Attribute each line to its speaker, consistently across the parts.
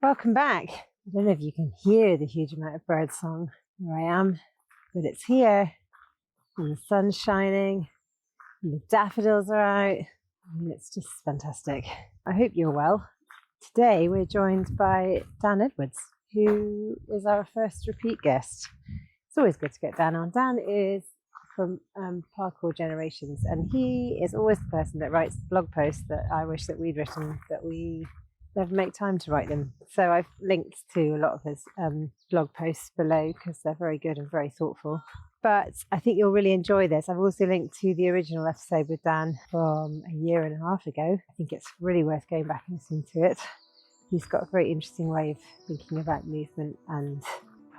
Speaker 1: Welcome back. I don't know if you can hear the huge amount of bird song where I am, but it's here, and the sun's shining, and the daffodils are out, and it's just fantastic. I hope you're well. Today we're joined by Dan Edwards, who is our first repeat guest. It's always good to get Dan on. Dan is from Parkour Generations, and he is always the person that writes blog posts that I wish that we'd written, that we never make time to write them. So I've linked to a lot of his blog posts below because they're very good and very thoughtful. But I think you'll really enjoy this. I've also linked to the original episode with Dan from a year and a half ago. I think it's really worth going back and listening to it. He's got a very interesting way of thinking about movement and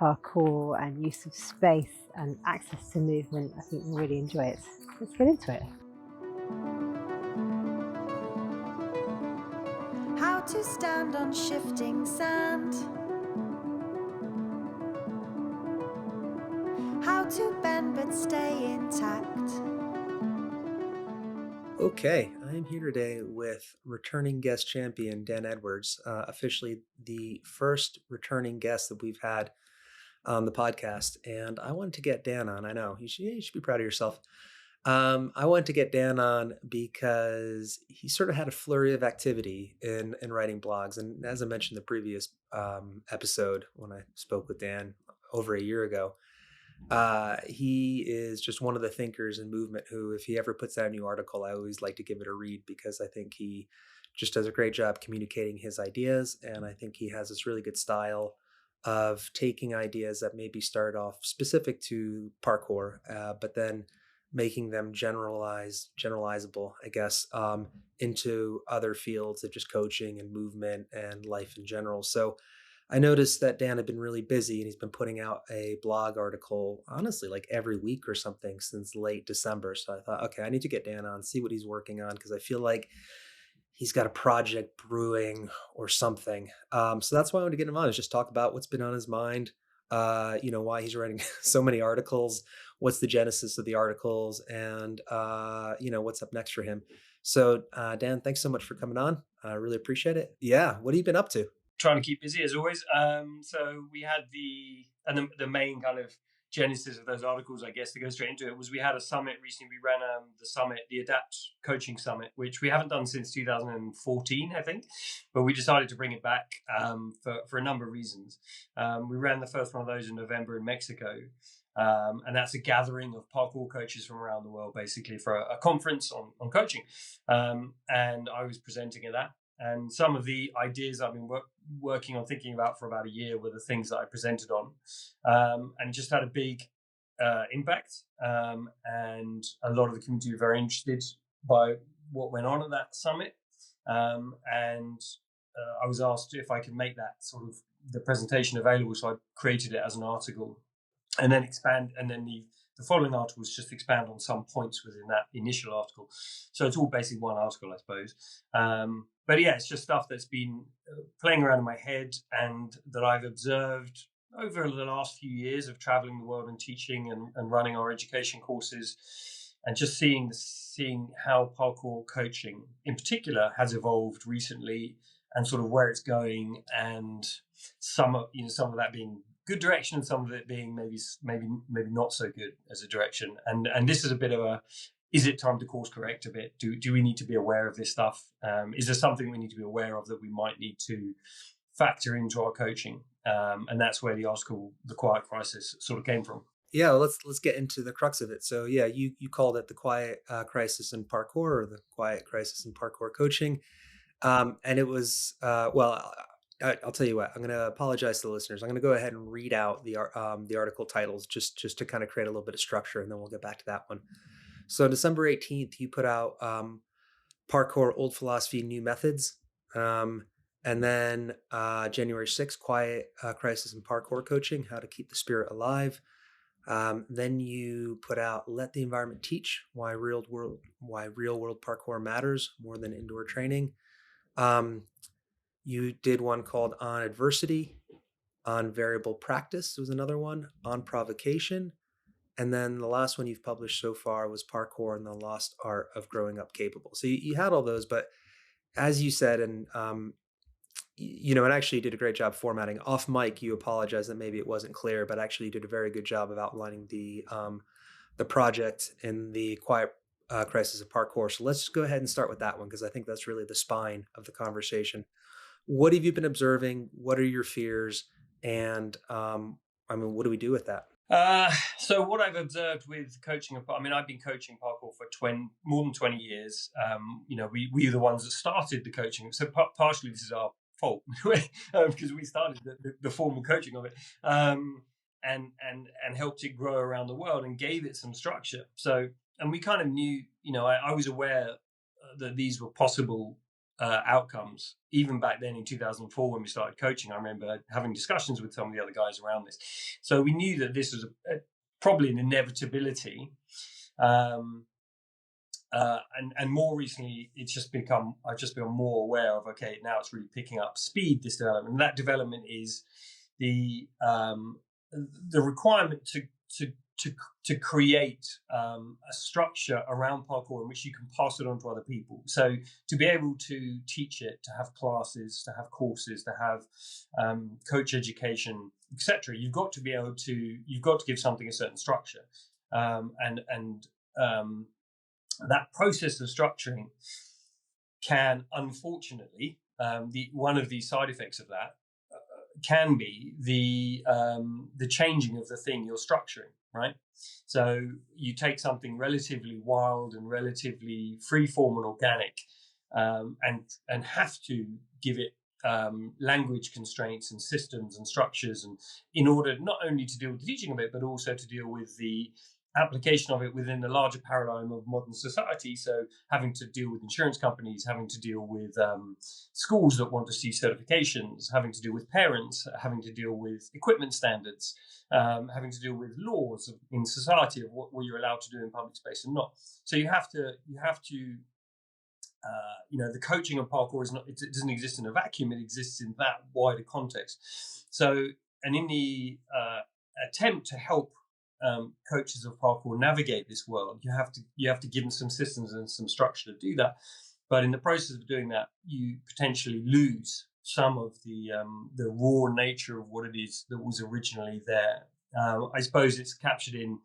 Speaker 1: parkour and use of space and access to movement. I think you'll really enjoy it. Let's get into it.
Speaker 2: How to stand on shifting sand. How to bend but stay intact.
Speaker 3: Okay, I am here today with returning guest champion Dan Edwards, officially the first returning guest that we've had on the podcast. And I wanted to get Dan on. I know you should be proud of yourself. I wanted to get Dan on because he sort of had a flurry of activity in writing blogs. And as I mentioned in the previous episode when I spoke with Dan over a year ago, he is just one of the thinkers in movement who, if he ever puts out a new article, I always like to give it a read because I think he just does a great job communicating his ideas. And I think he has this really good style of taking ideas that maybe start off specific to parkour, but then making them generalizable, I guess, into other fields of just coaching and movement and life in general. So I noticed that Dan had been really busy and he's been putting out a blog article, honestly, like every week or something since late December. So I thought, okay, I need to get Dan on, see what he's working on, because I feel like he's got a project brewing or something. So that's why I wanted to get him on, is just talk about what's been on his mind, why he's writing so many articles, what's the genesis of the articles, and, what's up next for him. So, Dan, thanks so much for coming on. I really appreciate it. Yeah. What have you been up to?
Speaker 4: Trying to keep busy as always. So we had the main kind of genesis of those articles, I guess, to go straight into it, was we had a summit recently. We ran the Adapt Coaching Summit, which we haven't done since 2014, I think, but we decided to bring it back for a number of reasons. We ran the first one of those in November in Mexico. And that's a gathering of parkour coaches from around the world, basically, for a conference on coaching. And I was presenting at that. And some of the ideas I've been working on, thinking about for about a year, were the things that I presented on, and just had a big impact. And a lot of the community were very interested by what went on at that summit. And I was asked if I could make that sort of the presentation available. So I created it as an article and then expand. And then the following articles just expand on some points within that initial article. So it's all basically one article, I suppose. But yeah, it's just stuff that's been playing around in my head and that I've observed over the last few years of traveling the world and teaching and running our education courses, and just seeing how parkour coaching in particular has evolved recently and sort of where it's going, and some of that being good direction and some of it being maybe not so good as a direction. And this is a bit of a, is it time to course correct a bit? Do we need to be aware of this stuff? Is there something we need to be aware of that we might need to factor into our coaching? And that's where the article, The Quiet Crisis, sort of came from.
Speaker 3: Yeah, well, let's get into the crux of it. So yeah, you called it the quiet crisis in parkour, or the quiet crisis in parkour coaching. And it was, I'll tell you what, I'm going to apologize to the listeners. I'm going to go ahead and read out the article titles just to kind of create a little bit of structure, and then we'll get back to that one. So December 18th, you put out Parkour, Old Philosophy, New Methods. And then January 6th, Quiet Crisis in Parkour Coaching, How to Keep the Spirit Alive. Then you put out Let the Environment Teach, Why real world parkour matters more than indoor training. You did one called On Adversity, On Variable Practice was another one, On Provocation. And then the last one you've published so far was Parkour and the Lost Art of Growing Up Capable. So you had all those, but as you said, and and actually you did a great job formatting. Off mic, you apologize that maybe it wasn't clear, but actually you did a very good job of outlining the project and the quiet crisis of parkour. So let's go ahead and start with that one, because I think that's really the spine of the conversation. What have you been observing? What are your fears? And what do we do with that?
Speaker 4: So what I've observed with coaching, I've been coaching parkour for more than 20 years. We are the ones that started the coaching. So partially this is our fault because we started the formal coaching of it, and helped it grow around the world and gave it some structure. So, and we kind of knew, I was aware that these were possible outcomes even back then in 2004 when we started coaching. I remember having discussions with some of the other guys around this. So we knew that this was probably an inevitability. And more recently, I've just become more aware of, okay, now it's really picking up speed, this development. And that development is the requirement to create a structure around parkour in which you can pass it on to other people. So to be able to teach it, to have classes, to have courses, to have coach education, etc., you've got to give something a certain structure, and that process of structuring can, unfortunately, one of the side effects of that can be the changing of the thing you're structuring, right? So you take something relatively wild and relatively free-form and organic, and have to give it language constraints and systems and structures, and in order not only to deal with the teaching of it, but also to deal with the application of it within the larger paradigm of modern society. So having to deal with insurance companies, having to deal with schools that want to see certifications, having to deal with parents, having to deal with equipment standards, having to deal with laws in society of what you're allowed to do in public space and not. So you have to the coaching of parkour it doesn't exist in a vacuum. It exists in that wider context. So, and in the attempt to help coaches of parkour navigate this world, you have to give them some systems and some structure to do that. But in the process of doing that, you potentially lose some of the raw nature of what it is that was originally there. I suppose it's captured in,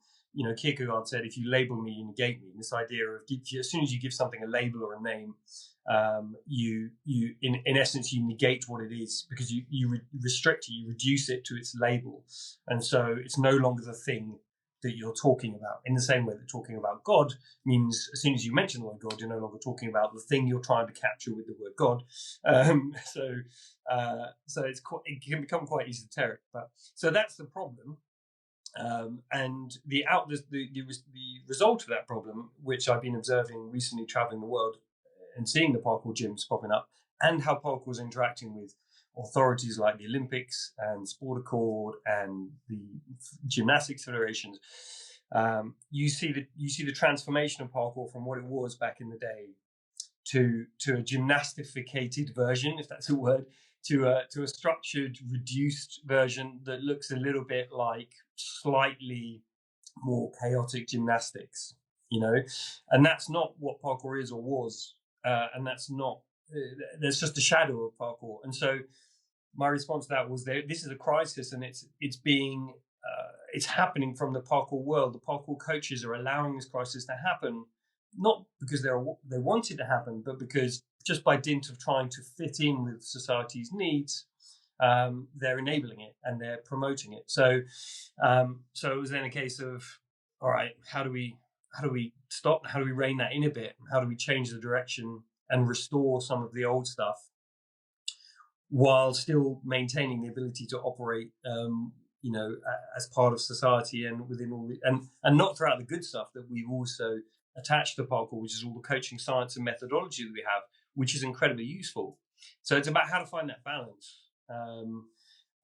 Speaker 4: Kierkegaard said, if you label me, you negate me. And this idea of as soon as you give something a label or a name, you in essence you negate what it is, because you restrict it, you reduce it to its label, and so it's no longer the thing that you're talking about. In the same way that talking about God means, as soon as you mention the word God, you're no longer talking about the thing you're trying to capture with the word God. So it can become quite esoteric. But so that's the problem. And the result of that problem, which I've been observing recently, traveling the world and seeing the parkour gyms popping up, and how parkour is interacting with authorities like the Olympics and Sport Accord and the gymnastics federations. You see the transformation of parkour from what it was back in the day to a gymnastificated version, if that's a word, to a structured, reduced version that looks a little bit like slightly more chaotic gymnastics, and that's not what parkour is or was, and that's not. There's just a shadow of parkour, and so my response to that was, this is a crisis, and it's happening from the parkour world. The parkour coaches are allowing this crisis to happen, not because they want it to happen, but because just by dint of trying to fit in with society's needs, they're enabling it and they're promoting it. So it was then a case of, all right, how do we stop? How do we rein that in a bit? How do we change the direction and restore some of the old stuff, while still maintaining the ability to operate, as part of society and within all and not throw out the good stuff that we've also attached to parkour, which is all the coaching science and methodology that we have, which is incredibly useful. So it's about how to find that balance,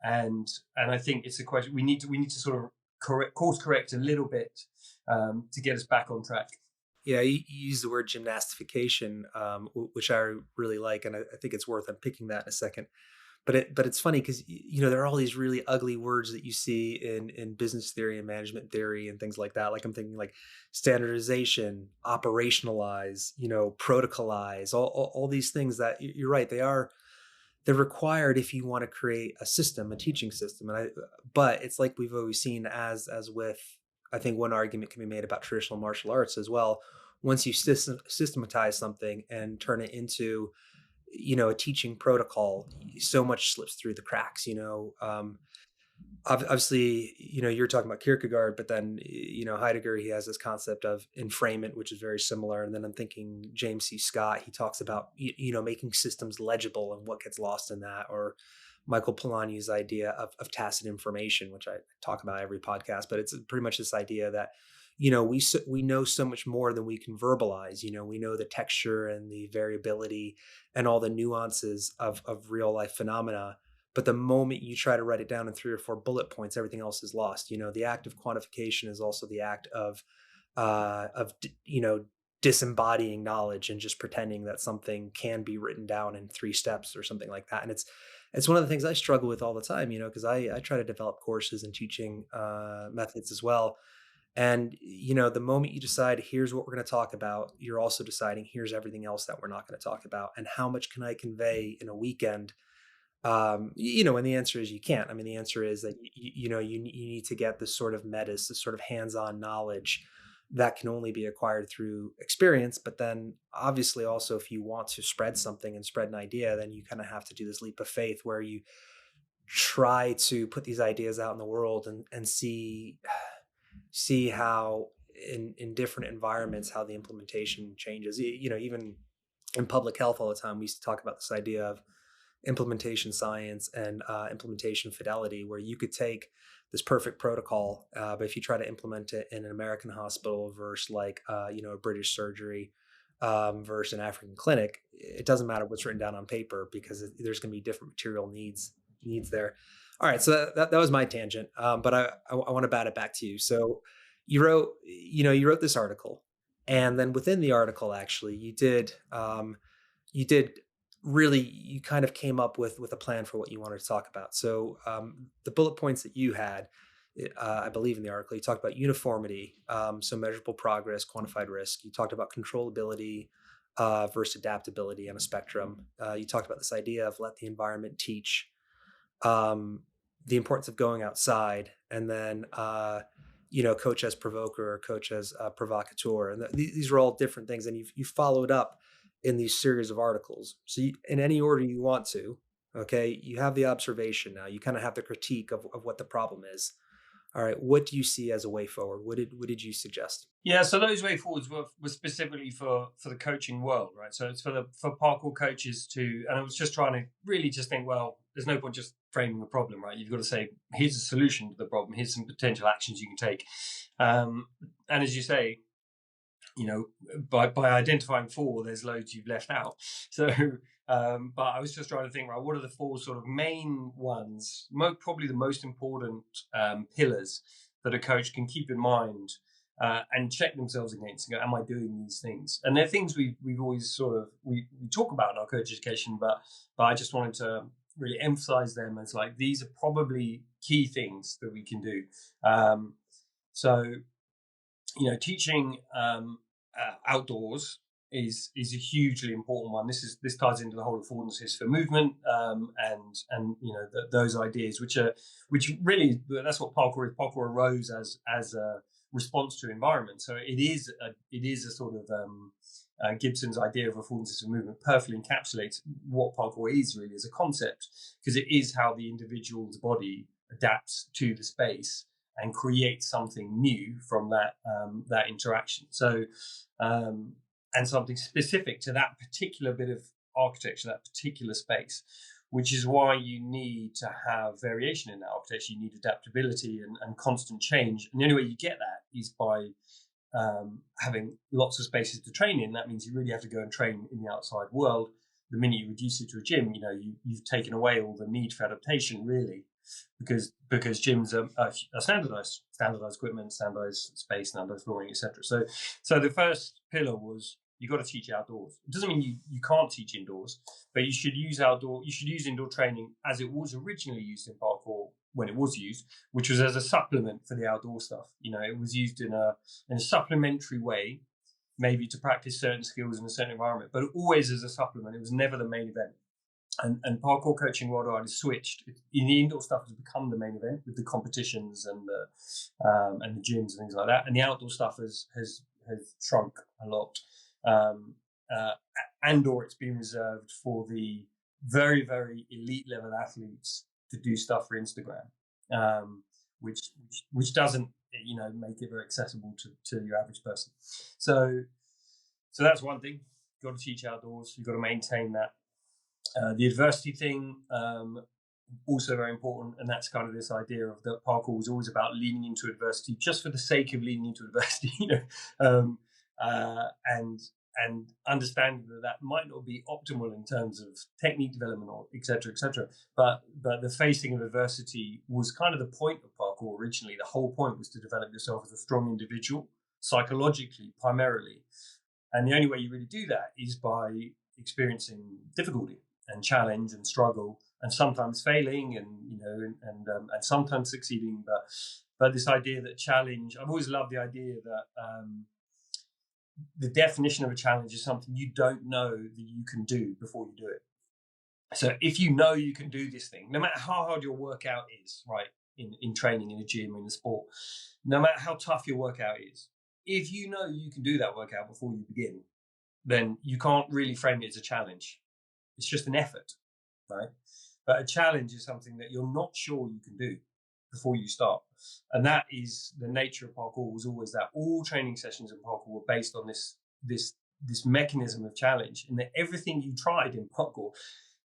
Speaker 4: and I think it's a question we need to sort of course correct a little bit to get us back on track.
Speaker 3: Yeah, you use the word gymnastification, which I really like, and I think it's worth unpicking that in a second. But it's funny because there are all these really ugly words that you see in business theory and management theory and things like that. Like I'm thinking like standardization, operationalize, protocolize, all these things that you're right, they are they're required if you want to create a system, a teaching system. But it's like we've always seen, as with, I think one argument can be made about traditional martial arts as well. Once you systematize something and turn it into, a teaching protocol, so much slips through the cracks. Obviously, you're talking about Kierkegaard, but then, Heidegger, he has this concept of enfrainment, which is very similar. And then I'm thinking James C. Scott, he talks about, making systems legible and what gets lost in that. Or Michael Polanyi's idea of tacit information, which I talk about every podcast, but it's pretty much this idea that, we know so much more than we can verbalize. We know the texture and the variability and all the nuances of real life phenomena. But the moment you try to write it down in 3 or 4 bullet points, everything else is lost. The act of quantification is also the act of disembodying knowledge and just pretending that something can be written down in 3 steps or something like that. And it's one of the things I struggle with all the time, because I try to develop courses and teaching methods as well. And, the moment you decide, here's what we're going to talk about, you're also deciding, here's everything else that we're not going to talk about. And how much can I convey in a weekend? And the answer is you can't. I mean, the answer is that, you need to get this sort of metas, this sort of hands-on knowledge that can only be acquired through experience. But then obviously also, if you want to spread something and spread an idea, then you kind of have to do this leap of faith where you try to put these ideas out in the world and see how in different environments, how the implementation changes. Even in public health all the time, we used to talk about this idea of implementation science and implementation fidelity, where you could take this perfect protocol, but if you try to implement it in an American hospital versus like a British surgery versus an African clinic, it doesn't matter what's written down on paper, because there's going to be different material needs there. All right, so that was my tangent, but I want to bat it back to you. So you wrote this article, and then within the article, actually, you did really, you kind of came up with a plan for what you wanted to talk about. So the bullet points that you had, I believe in the article, you talked about uniformity, so measurable progress, quantified risk. You talked about controllability versus adaptability on a spectrum. You talked about this idea of let the environment teach, the importance of going outside, and then coach as provoker or coach as provocateur. And these are all different things, and you followed up in these series of articles. So in any order you want to, okay, you have the observation now, you kind of have the critique of what the problem is. All right, what do you see as a way forward? What did you suggest?
Speaker 4: Yeah, so those way forwards were specifically for the coaching world, right? So it's for parkour coaches to, and I was just trying to really just think, well, there's no point just framing a problem, right? You've got to say, here's a solution to the problem, here's some potential actions you can take. And as you say, by identifying 4, there's loads you've left out. So, but I was just trying to think, right, what are the 4 sort of main ones, probably the most important pillars that a coach can keep in mind and check themselves against and go, am I doing these things? And they're things we've always sort of, we talk about in our coach education, but I just wanted to really emphasize them as like, these are probably key things that we can do. So, teaching outdoors is a hugely important one. This ties into the whole affordances for movement, and those ideas, which really, that's what parkour is. Parkour arose as a response to environment. So it is a sort of Gibson's idea of affordances for movement perfectly encapsulates what parkour is really as a concept, because it is how the individual's body adapts to the space and create something new from that interaction. So, and something specific to that particular bit of architecture, that particular space, which is why you need to have variation in that architecture. You need adaptability and constant change. And the only way you get that is by having lots of spaces to train in. That means you really have to go and train in the outside world. The minute you reduce it to a gym, you've taken away all the need for adaptation, really. Because gyms are standardized equipment, standardized space, standardized flooring, etc. So the first pillar was you got to teach outdoors. It doesn't mean you can't teach indoors, but you should use indoor training as it was originally used in parkour when it was used, which was as a supplement for the outdoor stuff. It was used in a supplementary way, maybe to practice certain skills in a certain environment, but always as a supplement. It was never the main event. And parkour coaching worldwide has switched. In the indoor stuff has become the main event with the competitions and the gyms and things like that. And the outdoor stuff has shrunk a lot. And/or it's been reserved for the very, very elite level athletes to do stuff for Instagram, which doesn't, make it very accessible to your average person. So that's one thing. You've got to teach outdoors. You've got to maintain that. The adversity thing, also very important, and that's kind of this idea of that parkour was always about leaning into adversity just for the sake of leaning into adversity, and understanding that might not be optimal in terms of technique development or et cetera, but the facing of adversity was kind of the point of parkour originally. The whole point was to develop yourself as a strong individual, psychologically primarily, and the only way you really do that is by experiencing difficulty and challenge and struggle, and sometimes failing, and sometimes succeeding. But this idea that challenge, I've always loved the idea that the definition of a challenge is something you don't know that you can do before you do it. So if you know you can do this thing, no matter how hard your workout is, right, in training, in a gym, in a sport, no matter how tough your workout is, if you know you can do that workout before you begin, then you can't really frame it as a challenge. It's just an effort, right? But a challenge is something that you're not sure you can do before you start. And that is the nature of parkour, was always that all training sessions in parkour were based on this mechanism of challenge, and that everything you tried in parkour,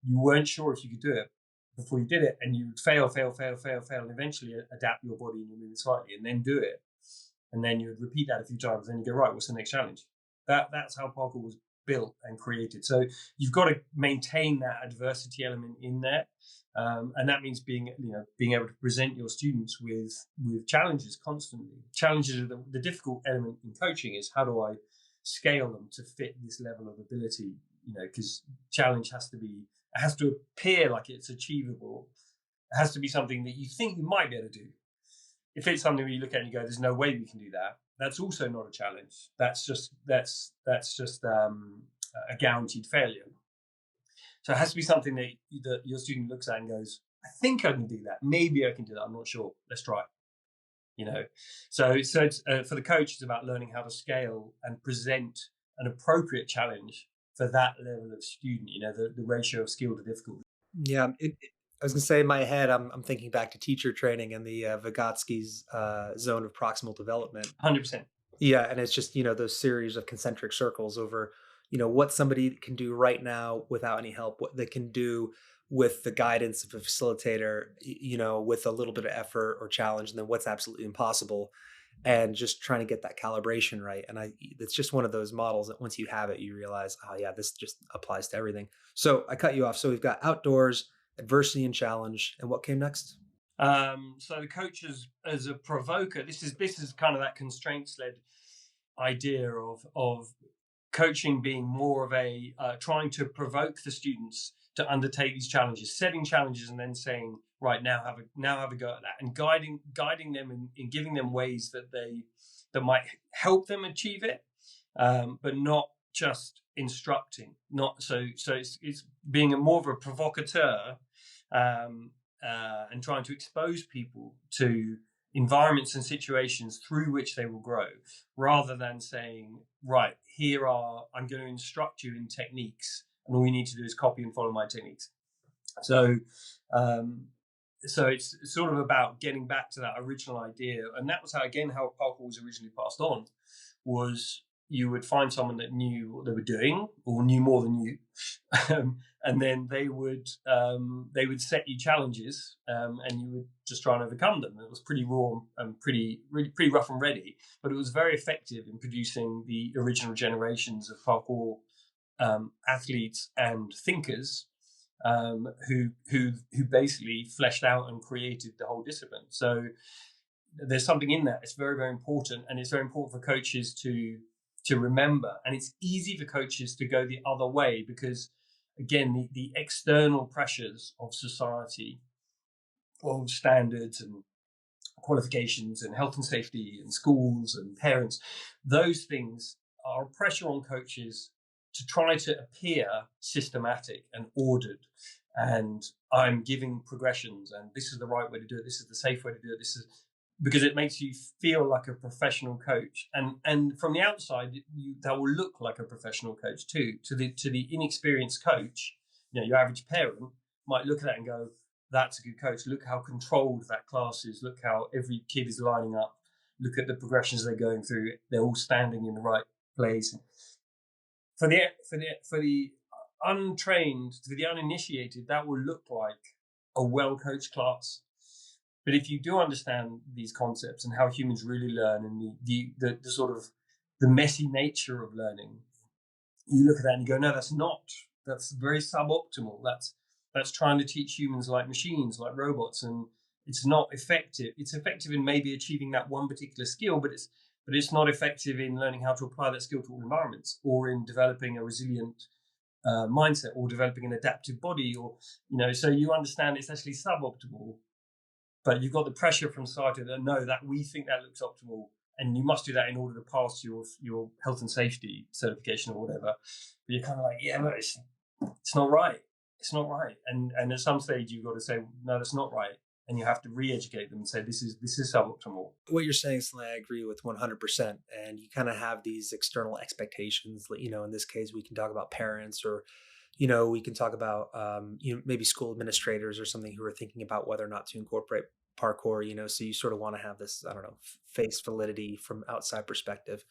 Speaker 4: you weren't sure if you could do it before you did it, and you would fail, and eventually adapt your body and your movement slightly, and then do it. And then you would repeat that a few times, and then you go, right, what's the next challenge? That's how parkour was built and created. So you've got to maintain that adversity element in there, and that means being able to present your students with challenges constantly. Challenges are the difficult element in coaching. Is how do I scale them to fit this level of ability? Because challenge has to appear like it's achievable. It has to be something that you think you might be able to do. If it's something where you look at it and you go, "There's no way we can do that," that's also not a challenge. That's just a guaranteed failure. So it has to be something that your student looks at and goes, "I think I can do that. Maybe I can do that. I'm not sure. Let's try." So it's, for the coach, it's about learning how to scale and present an appropriate challenge for that level of student. The ratio of skill to difficulty.
Speaker 3: Yeah, I was going to say in my head, I'm thinking back to teacher training and the Vygotsky's zone of proximal development.
Speaker 4: 100%.
Speaker 3: Yeah, and it's just, those series of concentric circles over, what somebody can do right now without any help, what they can do with the guidance of a facilitator, with a little bit of effort or challenge, and then what's absolutely impossible, and just trying to get that calibration right. And it's just one of those models that once you have it, you realize, oh yeah, this just applies to everything. So I cut you off. So we've got outdoors, adversity and challenge, and what came next?
Speaker 4: So the coach as a provoker, this is kind of that constraints-led idea of coaching being more of a trying to provoke the students to undertake these challenges, setting challenges, and then saying, right, now have a go at that, and guiding them in giving them ways that might help them achieve it, but not just instructing. Not so it's being more of a provocateur, and trying to expose people to environments and situations through which they will grow, rather than saying, right, I'm going to instruct you in techniques, and all you need to do is copy and follow my techniques. So it's sort of about getting back to that original idea. And that was how parkour was originally passed on, was you would find someone that knew what they were doing or knew more than you. And then they would set you challenges, and you would just try and overcome them. It was pretty raw and pretty rough and ready, but it was very effective in producing the original generations of parkour athletes and thinkers, who basically fleshed out and created the whole discipline. So there's something in that. It's very, very important, and it's very important for coaches to remember. And it's easy for coaches to go the other way because, again, the external pressures of society, of standards and qualifications and health and safety and schools and parents, those things are pressure on coaches to try to appear systematic and ordered. and I'm giving progressions, and this is the right way to do it, this is the safe way to do it, this is because it makes you feel like a professional coach, and from the outside that will look like a professional coach too. To the inexperienced coach, your average parent might look at that and go, that's a good coach, look how controlled that class is, look how every kid is lining up, look at the progressions they're going through, they're all standing in the right place. For the untrained, for the uninitiated, that will look like a well-coached class. But if you do understand these concepts and how humans really learn, and the sort of the messy nature of learning, you look at that and you go, no, that's very suboptimal. That's trying to teach humans like machines, like robots, and it's not effective. It's effective in maybe achieving that one particular skill, but it's not effective in learning how to apply that skill to all environments, or in developing a resilient mindset, or developing an adaptive body, or so you understand it's actually suboptimal. But you've got the pressure from society that no, that we think that looks optimal, and you must do that in order to pass your health and safety certification or whatever. But you're kind of like, yeah, but it's not right. It's not right. And at some stage you've got to say, no, that's not right. And you have to re-educate them and say, this is suboptimal.
Speaker 3: What you're saying, Sly, I agree with 100%. And you kind of have these external expectations. In this case, we can talk about parents, or we can talk about, maybe school administrators or something who are thinking about whether or not to incorporate parkour, so you sort of want to have this, I don't know, face validity from outside perspective.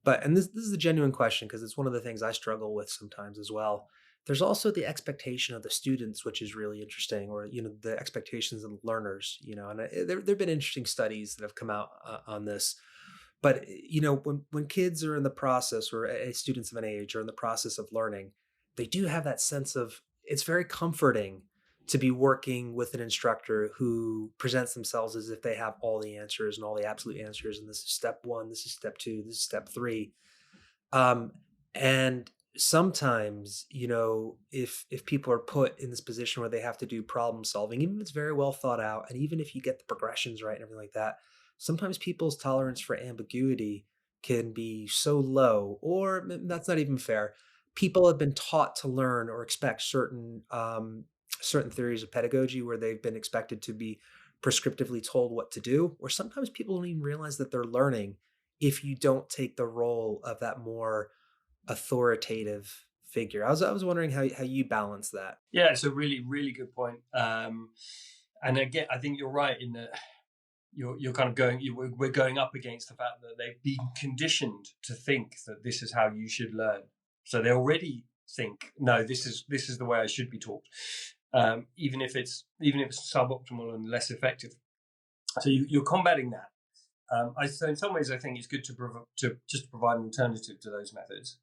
Speaker 3: And this is a genuine question, because it's one of the things I struggle with sometimes as well. There's also the expectation of the students, which is really interesting, or, the expectations of the learners, and there've been interesting studies that have come out on this. But, when kids are in the process, or students of an age are in the process of learning, they do have that sense of, it's very comforting to be working with an instructor who presents themselves as if they have all the answers and all the absolute answers. And this is step 1, this is step 2, this is step 3. And sometimes, if people are put in this position where they have to do problem solving, even if it's very well thought out, and even if you get the progressions right and everything like that, sometimes people's tolerance for ambiguity can be so low, or that's not even fair. People have been taught to learn or expect certain theories of pedagogy, where they've been expected to be prescriptively told what to do, or sometimes people don't even realize that they're learning if you don't take the role of that more authoritative figure. I was wondering how you balance that.
Speaker 4: Yeah, it's a really, really good point. And again, I think you're right in that you're kind of we're going up against the fact that they've been conditioned to think that this is how you should learn. So they already think, no, this is the way I should be taught, even if it's suboptimal and less effective. So you're combating that. So in some ways, I think it's good to just provide an alternative to those methods,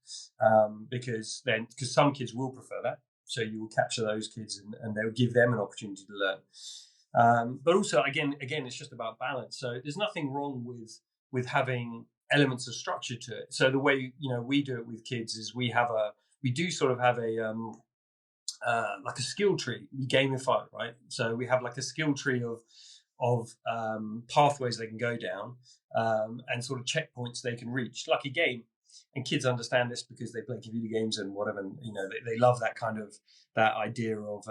Speaker 4: because some kids will prefer that. So you will capture those kids and they'll give them an opportunity to learn. But also, again, it's just about balance. So there's nothing wrong with having elements of structure to it. So the way we do it with kids is we do sort of have a like a skill tree. We gamify it, right? So we have like a skill tree of pathways they can go down, and sort of checkpoints they can reach, like a game. And kids understand this because they play computer games and whatever, and they love that kind of that idea of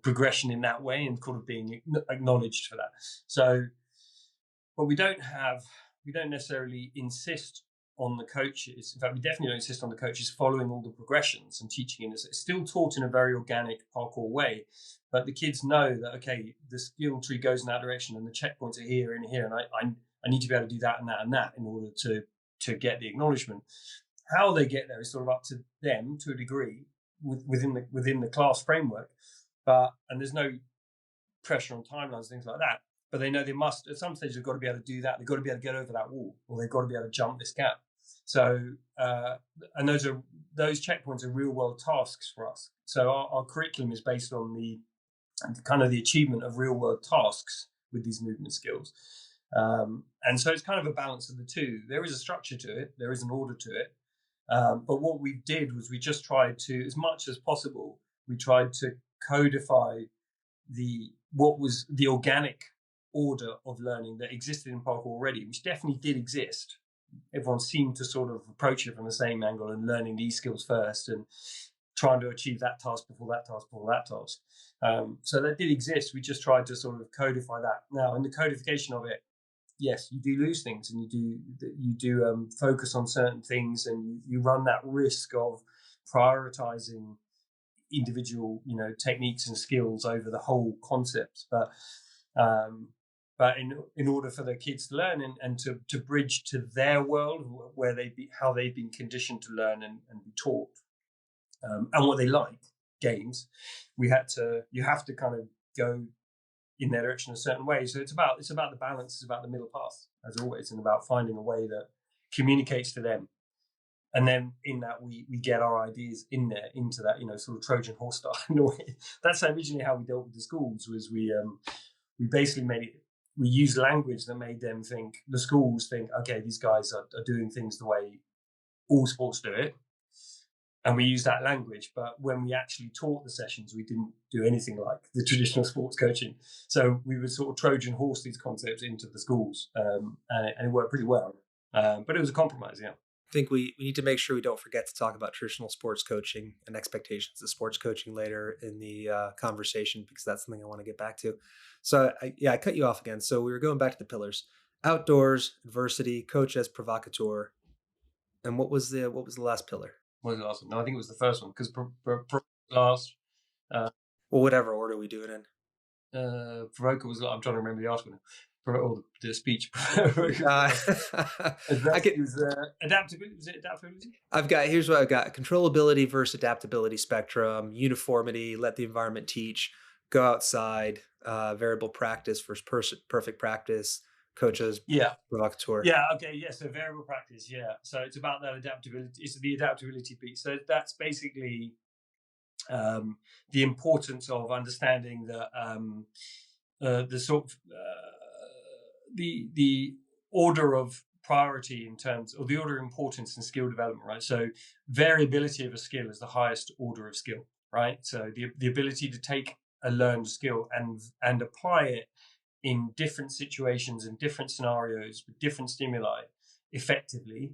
Speaker 4: progression in that way, and kind of being acknowledged for that. So, but we don't necessarily insist on the coaches. In fact, we definitely don't insist on the coaches following all the progressions and teaching it. It's still taught in a very organic parkour way, but the kids know that, okay, the skill tree goes in that direction and the checkpoints are here and here, and I need to be able to do that and that and that in order to get the acknowledgement. How they get there is sort of up to them to a degree within the class framework, and there's no pressure on timelines, things like that. But they know they must, at some stage, they've got to be able to do that. They've got to be able to get over that wall, or they've got to be able to jump this gap. So, and those checkpoints are real world tasks for us. So our curriculum is based on the kind of the achievement of real world tasks with these movement skills. And so it's kind of a balance of the two. There is a structure to it. There is an order to it. But what we did was we just tried to, as much as possible, we tried to codify what was the organic order of learning that existed in parkour already, which definitely did exist. Everyone seemed to sort of approach it from the same angle and learning these skills first. trying to achieve that task before that task before that task. So that did exist. We just tried to sort of codify that. Now, in the codification of it, yes, you do lose things, and you do focus on certain things, and you run that risk of prioritizing individual, techniques and skills over the whole concept. But in order for the kids to learn and to bridge to their world, where how they've been conditioned to learn and be taught, and what they like, games, you have to kind of go in their direction a certain way. So it's about the balance, it's about the middle path, as always, and about finding a way that communicates to them. And then in that we get our ideas in there, into that, sort of Trojan horse style. That's originally how we dealt with the schools, was we basically we used language that made them think, the schools think, okay, these guys are doing things the way all sports do it. And we used that language, but when we actually taught the sessions, we didn't do anything like the traditional sports coaching. So we would sort of Trojan horse these concepts into the schools, and it worked pretty well. But it was a compromise, yeah.
Speaker 3: I think we need to make sure we don't forget to talk about traditional sports coaching and expectations of sports coaching later in the conversation, because that's something I want to get back to. So I cut you off again. So we were going back to the pillars: outdoors, adversity, coach as provocateur, and what was the last pillar?
Speaker 4: What was the last one? No, I think it was the first one, because last.
Speaker 3: Well, whatever order we do it in.
Speaker 4: Provoker was. I'm trying to remember the article now. Or the speech.
Speaker 3: Adaptability.
Speaker 4: Was it adaptability?
Speaker 3: Here's what I've got: controllability versus adaptability spectrum, uniformity, let the environment teach, go outside, variable practice versus perfect practice, coaches, provocateur.
Speaker 4: Yeah, okay, yeah. So variable practice, yeah. So it's about that adaptability. It's the adaptability piece. So that's basically the importance of understanding that the sort of the order of priority in terms of the order of importance in skill development, right? So variability of a skill is the highest order of skill, right? So the ability to take a learned skill and apply it in different situations and different scenarios with different stimuli effectively,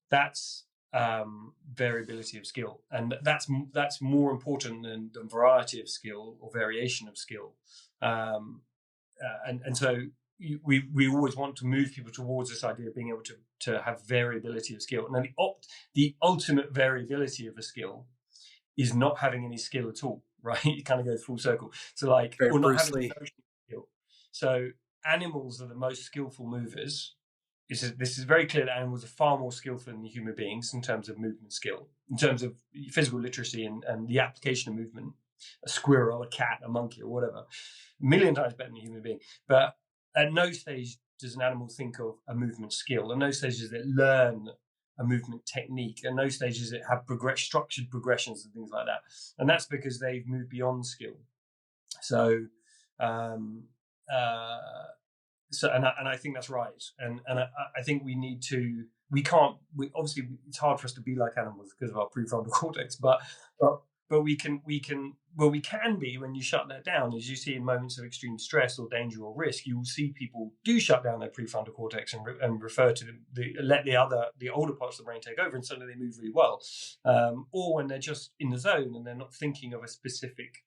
Speaker 4: that's variability of skill, and that's more important than variety of skill or variation of skill. And so we always want to move people towards this idea of being able to have variability of skill. Now the ultimate variability of a skill is not having any skill at all, right? It kind of goes full circle. So like, or not having no skill. So animals are the most skillful movers. This is very clear that animals are far more skillful than human beings in terms of movement skill, in terms of physical literacy and the application of movement. A squirrel, a cat, a monkey, or whatever, a million times better than a human being. But at no stage does an animal think of a movement skill. At no stage does it learn a movement technique. At no stage does it have structured progressions and things like that. And that's because they've moved beyond skill. So, and I think that's right. And I think obviously it's hard for us to be like animals because of our prefrontal cortex, but we can be, when you shut that down, as you see in moments of extreme stress or danger or risk, you will see people do shut down their prefrontal cortex and refer to let the older parts of the brain take over, and suddenly they move really well. Or when they're just in the zone and they're not thinking of a specific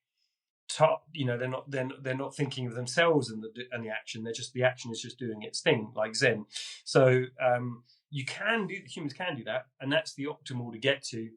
Speaker 4: they're not thinking of themselves and the action. The action is just doing its thing, like Zen. So humans can do that, and that's the optimal to get to.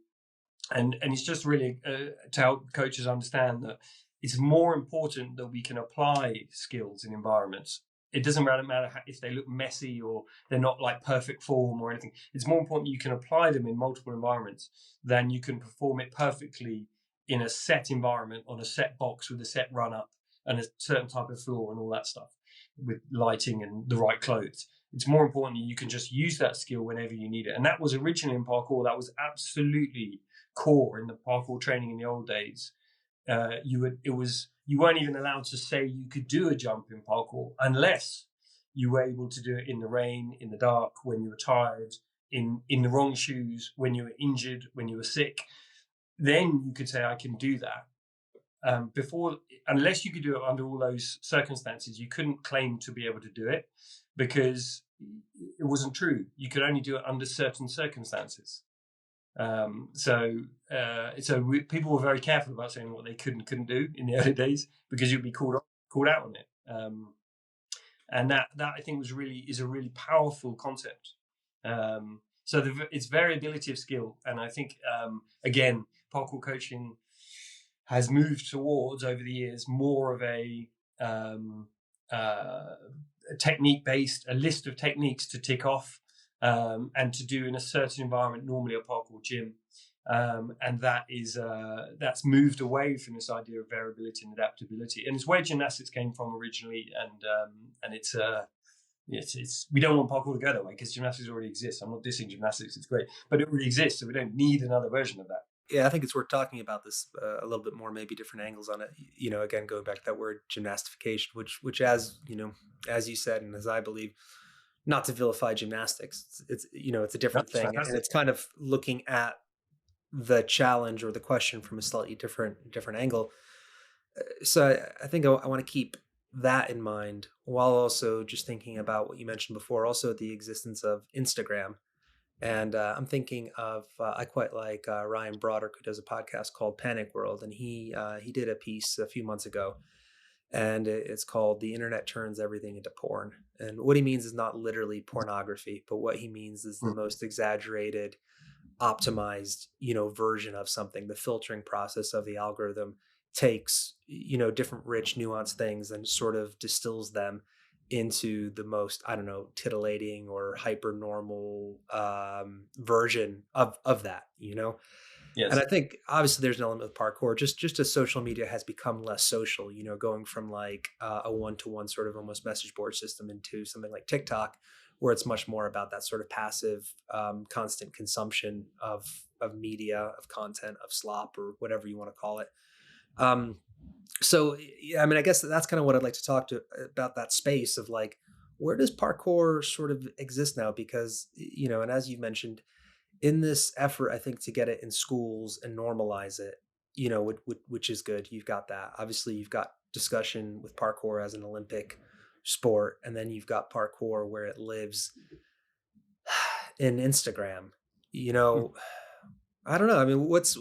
Speaker 4: And it's just really to help coaches understand that it's more important that we can apply skills in environments. It doesn't matter if they look messy or they're not like perfect form or anything. It's more important you can apply them in multiple environments than you can perform it perfectly in a set environment, on a set box with a set run up and a certain type of floor and all that stuff with lighting and the right clothes. It's more important that you can just use that skill whenever you need it. And that was originally in parkour. That was absolutely core in the parkour training in the old days. You weren't even allowed to say you could do a jump in parkour unless you were able to do it in the rain, in the dark, when you were tired, in the wrong shoes, when you were injured, when you were sick. Then you could say, I can do that. Before, unless you could do it under all those circumstances, you couldn't claim to be able to do it because it wasn't true. You could only do it under certain circumstances. People were very careful about saying what they couldn't do in the early days, because you'd be called out on it. And that I think is a really powerful concept. So it's variability of skill, and I think again, parkour coaching has moved towards, over the years, more of a technique-based, a list of techniques to tick off and to do in a certain environment, normally a parkour gym. And that's moved away from this idea of variability and adaptability, and it's where gymnastics came from originally. And it's we don't want parkour to go that way, because gymnastics already exists. I'm not dissing gymnastics; it's great, but it already exists, so we don't need another version of that.
Speaker 3: Yeah, I think it's worth talking about this a little bit more, maybe different angles on it. Again, going back to that word gymnastification, which as as you said, and as I believe, not to vilify gymnastics, it's a different thing,
Speaker 4: fantastic.
Speaker 3: And it's kind of looking at the challenge or the question from a slightly different angle. So I think I want to keep that in mind, while also just thinking about what you mentioned before, also the existence of Instagram. And I'm thinking of I quite like Ryan Broderick, who does a podcast called Panic World, and he did a piece a few months ago, and it's called "The Internet Turns Everything into Porn." And what he means is not literally pornography, but what he means is the most exaggerated, optimized version of something. The filtering process of the algorithm takes different rich nuanced things and sort of distills them into the most, I don't know, titillating or hyper normal version of that.
Speaker 4: Yes.
Speaker 3: And I think obviously there's an element of parkour, just as social media has become less social, going from like a one-to-one sort of almost message board system into something like TikTok, where it's much more about that sort of passive, constant consumption of media, of content, of slop, or whatever you want to call it. So, yeah, I mean, I guess that's kind of what I'd like to talk about, that space of like, where does parkour sort of exist now? Because, and as you mentioned, in this effort, I think, to get it in schools and normalize it, which is good. You've got that. Obviously, you've got discussion with parkour as an Olympic sport, and then you've got parkour where it lives in Instagram. I don't know. I mean, what's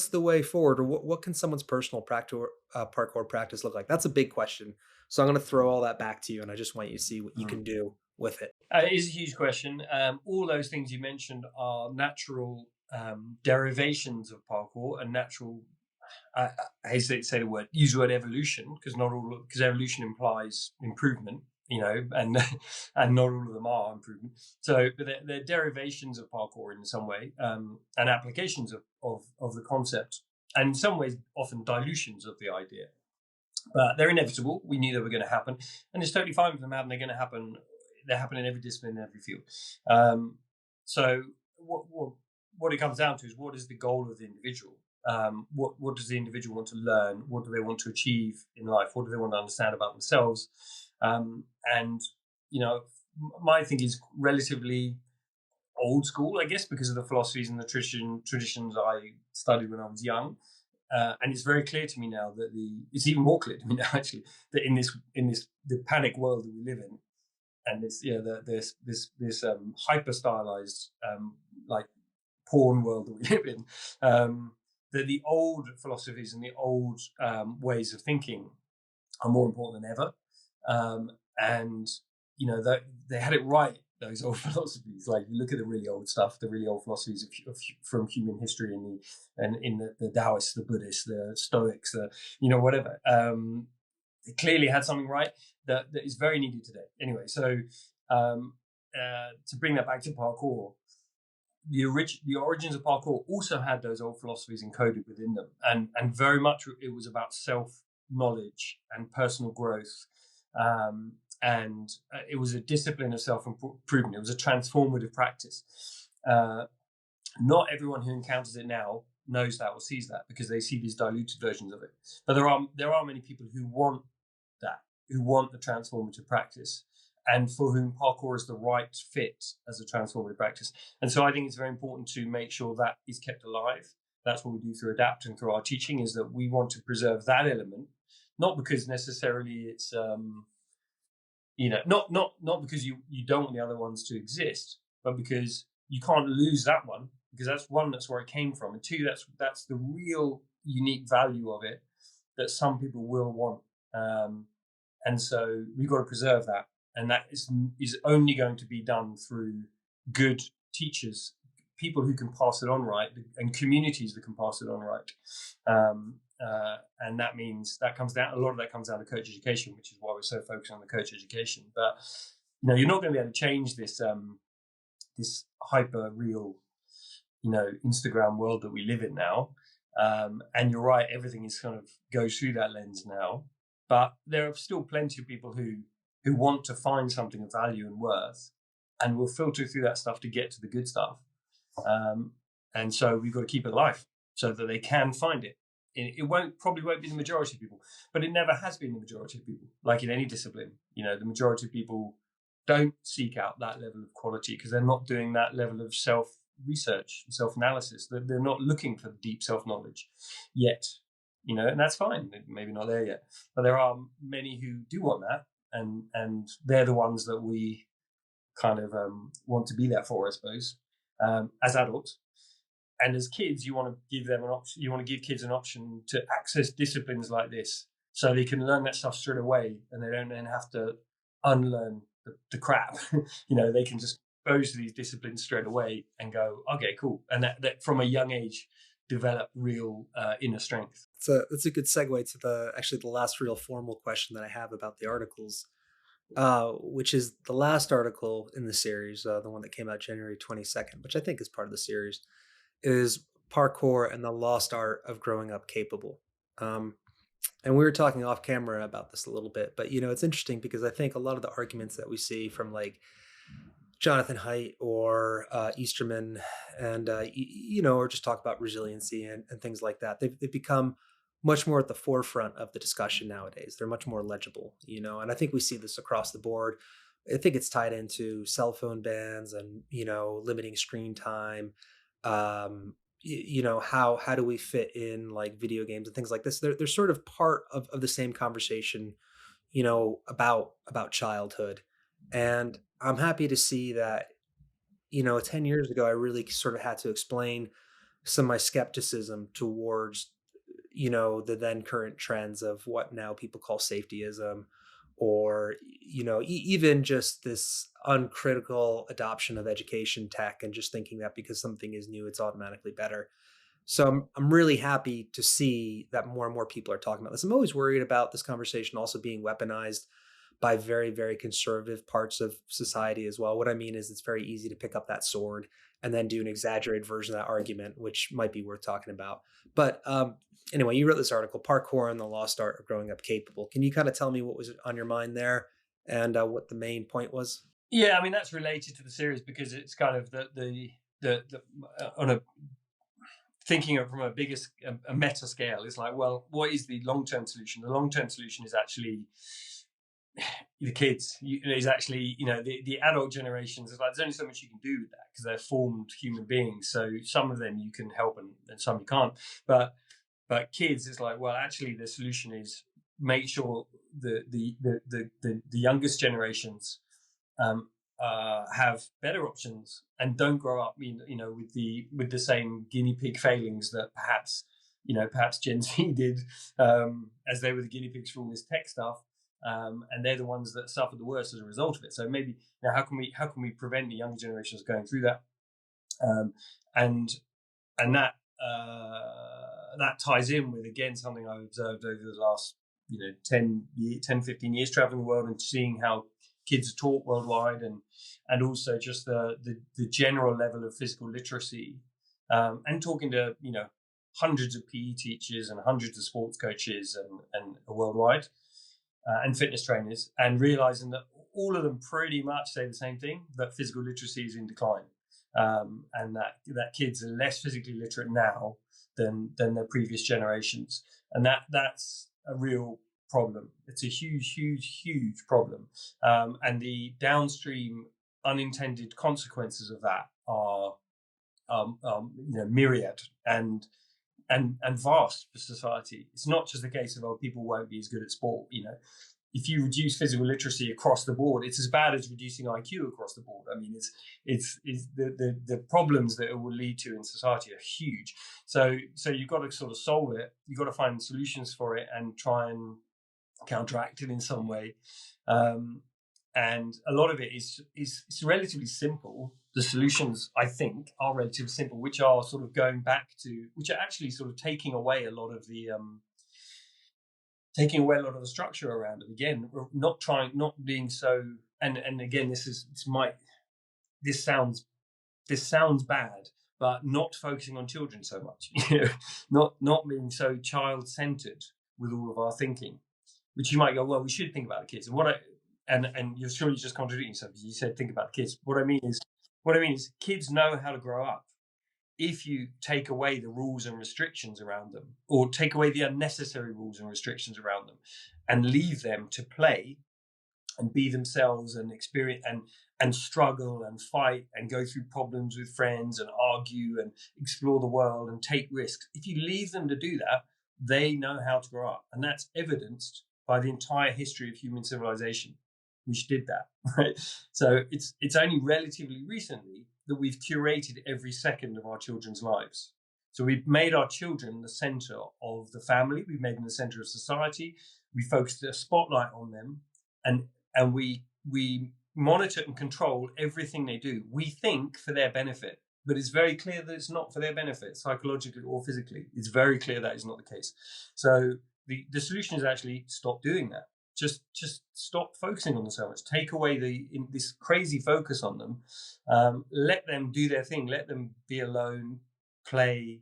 Speaker 3: the way forward, or what can someone's personal parkour practice look like? That's a big question. So I'm going to throw all that back to you, and I just want you to see what you can do with it.
Speaker 4: It is a huge question. All those things you mentioned are natural derivations of parkour, and natural. I hesitate to say use the word evolution, because evolution implies improvement, and not all of them are improvement. So, but they're derivations of parkour in some way, and applications of the concept, and in some ways often dilutions of the idea. But they're inevitable. We knew they were going to happen, and it's totally fine for them to happen. They're going to happen. They happen in every discipline, in every field. So what it comes down to is, what is the goal of the individual? What does the individual want to learn? What do they want to achieve in life? What do they want to understand about themselves? And my thing is relatively old school, I guess, because of the philosophies and the traditions I studied when I was young. And it's very clear to me now that it's even more clear to me now, actually, that in the panic world that we live in, and this hyper stylized like porn world that we live in, that the old philosophies and the old ways of thinking are more important than ever. And they had it right, those old philosophies. Like, you look at the really old stuff, the really old philosophies from human history, and in the Taoists, the Buddhists, the Stoics, whatever. They clearly had something right that is very needed today. Anyway, so to bring that back to parkour, the origins of parkour also had those old philosophies encoded within them, and very much it was about self-knowledge and personal growth. And it was a discipline of self-improvement. It was a transformative practice. Not everyone who encounters it now knows that or sees that, because they see these diluted versions of it. But there are many people who want that, who want the transformative practice, and for whom parkour is the right fit as a transformative practice. And so I think it's very important to make sure that is kept alive. That's what we do through Adapt and through our teaching, is that we want to preserve that element, not because necessarily it's not because you don't want the other ones to exist, but because you can't lose that one because that's one, that's where it came from, and two, that's the real unique value of it that some people will want, and so we've got to preserve that, and that is only going to be done through good teachers, people who can pass it on right, and communities that can pass it on right. And that means a lot of that comes down to coach education, which is why we're so focused on the coach education. But you're not going to be able to change this this hyper real Instagram world that we live in now. And you're right, everything is kind of goes through that lens now. But there are still plenty of people who want to find something of value and worth, and will filter through that stuff to get to the good stuff. And so we've got to keep it alive so that they can find it. It probably won't be the majority of people, but it never has been the majority of people. Like in any discipline, the majority of people don't seek out that level of quality because they're not doing that level of self-research and self-analysis. They're not looking for deep self-knowledge yet, and that's fine. They're maybe not there yet, but there are many who do want that, and they're the ones that we kind of want to be there for, I suppose, as adults. And as kids, you want to give them an option. You want to give kids an option to access disciplines like this, so they can learn that stuff straight away, and they don't then have to unlearn the crap. They can just go to these disciplines straight away and go, okay, cool. And that from a young age, develop real inner strength.
Speaker 3: That's a good segue to the last real formal question that I have about the articles, which is the last article in the series, the one that came out January 22nd, which I think is part of the series, is Parkour and the Lost Art of Growing Up Capable. And we were talking off camera about this a little bit, but it's interesting because I think a lot of the arguments that we see from like Jonathan Haidt or Easterman and or just talk about resiliency and things like that, they've become much more at the forefront of the discussion nowadays. They're much more legible, and I think we see this across the board. I think it's tied into cell phone bans and limiting screen time. How do we fit in like video games and things like this? They're sort of part of the same conversation, about childhood. And I'm happy to see that, 10 years ago, I really sort of had to explain some of my skepticism towards, the then current trends of what now people call safetyism, or, even just this uncritical adoption of education tech and just thinking that because something is new, it's automatically better. So I'm really happy to see that more and more people are talking about this. I'm always worried about this conversation also being weaponized by very, very conservative parts of society as well. What I mean is it's very easy to pick up that sword and then do an exaggerated version of that argument, which might be worth talking about. But anyway, you wrote this article, Parkour and the Lost Art of Growing Up Capable. Can you kind of tell me what was on your mind there and what the main point was?
Speaker 4: Yeah, I mean, that's related to the series because it's kind of the on a thinking of from a meta scale. It's like, well, what is the long-term solution? The long-term solution is actually the kids. Is actually the adult generations. It's like there's only so much you can do with that because they're formed human beings. So some of them you can help and some you can't. But kids, it's like, well, actually the solution is make sure the youngest generations have better options and don't grow up with the same guinea pig failings that perhaps Gen Z did as they were the guinea pigs for all this tech stuff, and they're the ones that suffered the worst as a result of it. So maybe how can we prevent the younger generations going through that, and that ties in with, again, something I observed over the last 10, 15 years traveling the world and seeing how kids are taught worldwide, and also just the general level of physical literacy, and talking to hundreds of PE teachers and hundreds of sports coaches and worldwide, and fitness trainers, and realizing that all of them pretty much say the same thing, that physical literacy is in decline, and that kids are less physically literate now than their previous generations, and that's a real problem. It's a huge problem, and the downstream unintended consequences of that are myriad and vast for society. It's not just a case of people won't be as good at sport. if you reduce physical literacy across the board, it's as bad as reducing IQ across the board. I mean, it's the problems that it will lead to in society are huge. So you've got to sort of solve it. You've got to find solutions for it and try and counteract it in some way. And a lot of it is relatively simple. The solutions, I think, are relatively simple, which are sort of going back to, which are actually sort of taking away a lot of the structure around it. Again, not being so. And again, this sounds bad, but not focusing on children so much. Not being so child-centered with all of our thinking. Which you might go, well, we should think about the kids. And you're surely just contradicting yourself because you said think about the kids. What I mean is kids know how to grow up if you take away the rules and restrictions around them, or take away the unnecessary rules and restrictions around them, and leave them to play and be themselves and experience and struggle and fight and go through problems with friends and argue and explore the world and take risks. If you leave them to do that, they know how to grow up, and that's evidenced by the entire history of human civilization, which did that, right? So it's only relatively recently that we've curated every second of our children's lives. So we've made our children the center of the family. We've made them the center of society. We focused a spotlight on them, and we monitor and control everything they do. We think for their benefit, but it's very clear that it's not for their benefit, psychologically or physically. It's very clear that is not the case. So the solution is actually stop doing that. Just stop focusing on them so much. Take away this crazy focus on them. Let them do their thing. Let them be alone, play.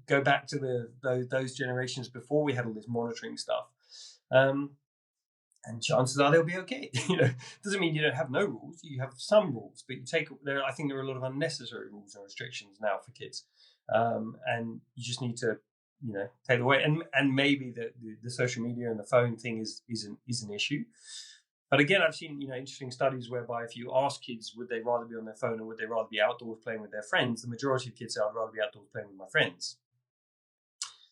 Speaker 4: Go back to those generations before we had all this monitoring stuff. And chances are they'll be okay. Doesn't mean you don't have no rules. You have some rules, but I think there are a lot of unnecessary rules and restrictions now for kids, and you just need to take away. And maybe the social media and the phone thing is an issue. But again, I've seen interesting studies whereby if you ask kids would they rather be on their phone or would they rather be outdoors playing with their friends, the majority of kids say I'd rather be outdoors playing with my friends.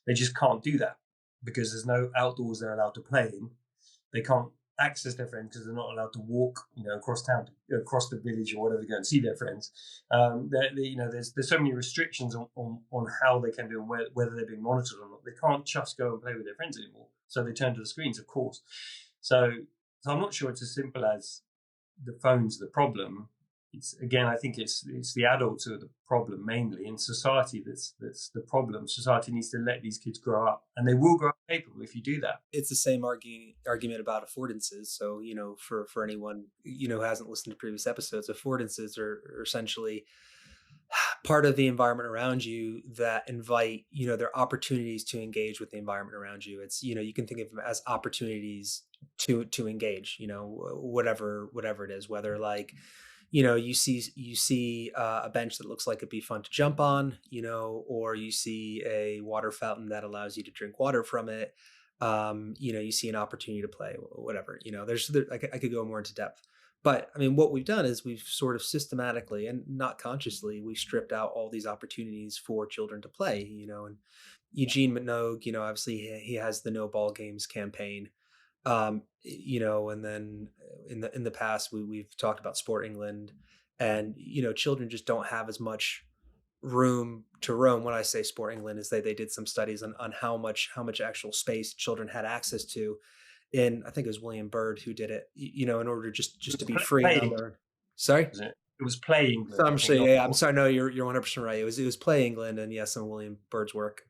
Speaker 4: They just can't do that because there's no outdoors they're allowed to play in. They can't access their friends because they're not allowed to walk, across town, across the village or whatever, to go and see their friends. There's so many restrictions on how they can do and whether they're being monitored or not. They can't just go and play with their friends anymore, so they turn to the screens, of course. So I'm not sure it's as simple as the phone's the problem. I think it's the adults who are the problem mainly, in society that's the problem. Society needs to let these kids grow up, and they will grow up capable if you do that.
Speaker 3: It's the same argument about affordances. So, for anyone, who hasn't listened to previous episodes, affordances are essentially part of the environment around you that invite, their opportunities to engage with the environment around you. It's, you can think of them as opportunities to engage, whatever it is, whether like, you see a bench that looks like it'd be fun to jump on, or you see a water fountain that allows you to drink water from it. You see an opportunity to play, whatever, I could go more into depth. But I mean, what we've done is we've sort of systematically and not consciously, we stripped out all these opportunities for children to play, and Eugene Minogue, obviously he has the No Ball Games campaign. And then in the past we've talked about Sport England, and children just don't have as much room to roam. When I say Sport England, is they did some studies on how much actual space children had access to. And I think it was William Byrd who did it, in order just to be free. Sorry?
Speaker 4: It was Play England.
Speaker 3: So I'm sure, yeah, I'm sorry. No, you're 100% right. It was Play England, and yes, some William Byrd's work.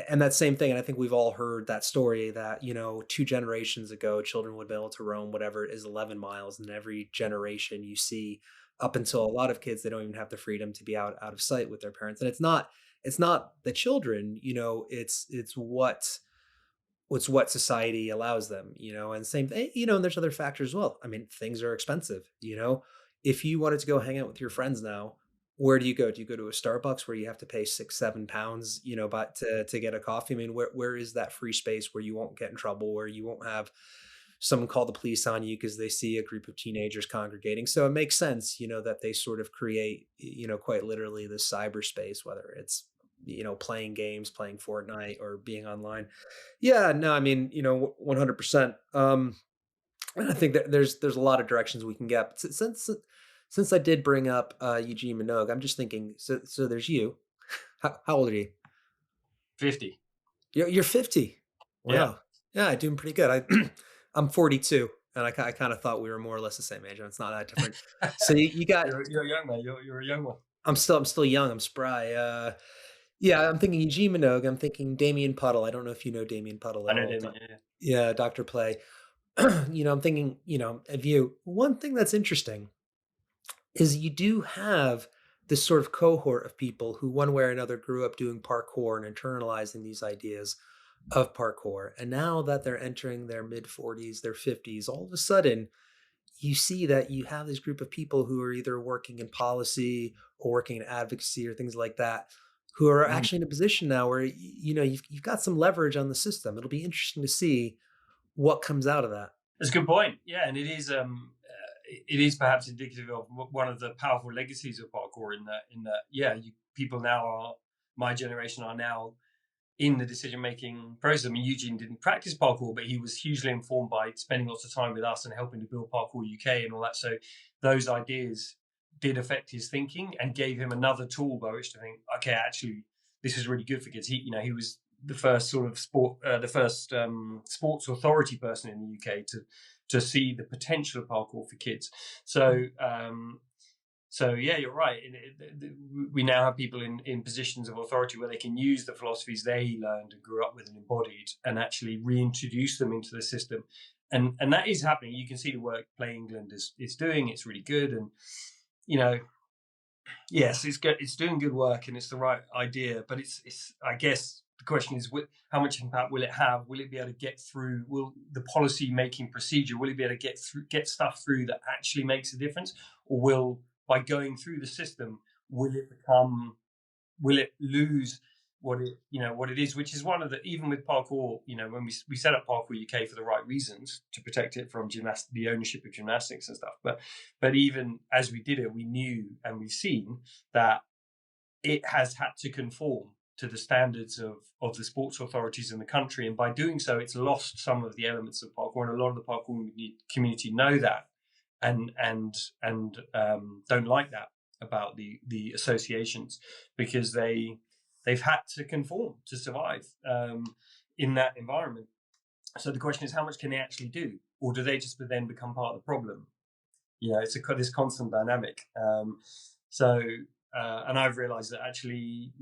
Speaker 3: And that same thing, and I think we've all heard that story that, 2 generations ago, children would be able to roam whatever it is 11 miles. And every generation you see, up until a lot of kids, they don't even have the freedom to be out of sight with their parents. And it's not the children, it's what society allows them, and same thing, and there's other factors as well. I mean, things are expensive, if you wanted to go hang out with your friends now, where do you go? Do you go to a Starbucks where you have to pay £6-7, but to get a coffee? I mean, where is that free space where you won't get in trouble, where you won't have someone call the police on you because they see a group of teenagers congregating? So it makes sense, that they sort of create, quite literally this cyberspace, whether it's playing games, playing Fortnite or being online. Yeah, no, I mean, 100%. And I think that there's a lot of directions we can get. But since I did bring up Eugene Minogue, I'm just thinking. So there's you. How old are you?
Speaker 4: 50.
Speaker 3: You're 50.
Speaker 4: Yeah.
Speaker 3: Wow. Yeah, doing pretty good. I'm 42, and I kind of thought we were more or less the same age, and it's not that different. So you got.
Speaker 4: You're a young man. You're a young one.
Speaker 3: I'm still young. I'm spry. Yeah, I'm thinking Eugene Minogue. I'm thinking Damien Puddle. I don't know if you know Damien Puddle
Speaker 4: I
Speaker 3: at
Speaker 4: know
Speaker 3: all.
Speaker 4: him. Yeah.
Speaker 3: Yeah, Dr. Play. I'm thinking, of you. One thing that's interesting is you do have this sort of cohort of people who one way or another grew up doing parkour and internalizing these ideas of parkour. And now that they're entering their mid 40s, their 50s, all of a sudden you see that you have this group of people who are either working in policy or working in advocacy or things like that, who are actually in a position now where, you've got some leverage on the system. It'll be interesting to see what comes out of that.
Speaker 4: That's a good point. Yeah, and it is perhaps indicative of one of the powerful legacies of parkour in that people now are, my generation are now in the decision-making process. I mean, Eugene didn't practice parkour, but he was hugely informed by spending lots of time with us and helping to build Parkour UK and all that. So those ideas did affect his thinking and gave him another tool by which to think, okay, actually, this is really good for kids. He was the first sort of sports authority person in the UK to see the potential of parkour for kids. So yeah, you're right. We now have people in positions of authority where they can use the philosophies they learned and grew up with and embodied, and actually reintroduce them into the system. And that is happening. You can see the work Play England is doing. It's really good, and yes, it's good. It's doing good work, and it's the right idea. But it's I guess the question is, how much impact will it have? Will it be able to get through? Will the policy making procedure, will it be able to get stuff through that actually makes a difference, or will, by going through the system, will it lose what it is, which is one of the, even with parkour, when we set up Parkour UK for the right reasons, to protect it from the ownership of gymnastics and stuff. But even as we did it, we knew and we've seen that it has had to conform to the standards of the sports authorities in the country. And by doing so, it's lost some of the elements of parkour. And a lot of the parkour community know that and don't like that about the associations, because they've had to conform to survive in that environment. So the question is, how much can they actually do? Or do they just then become part of the problem? It's this constant dynamic. And I've realized that actually,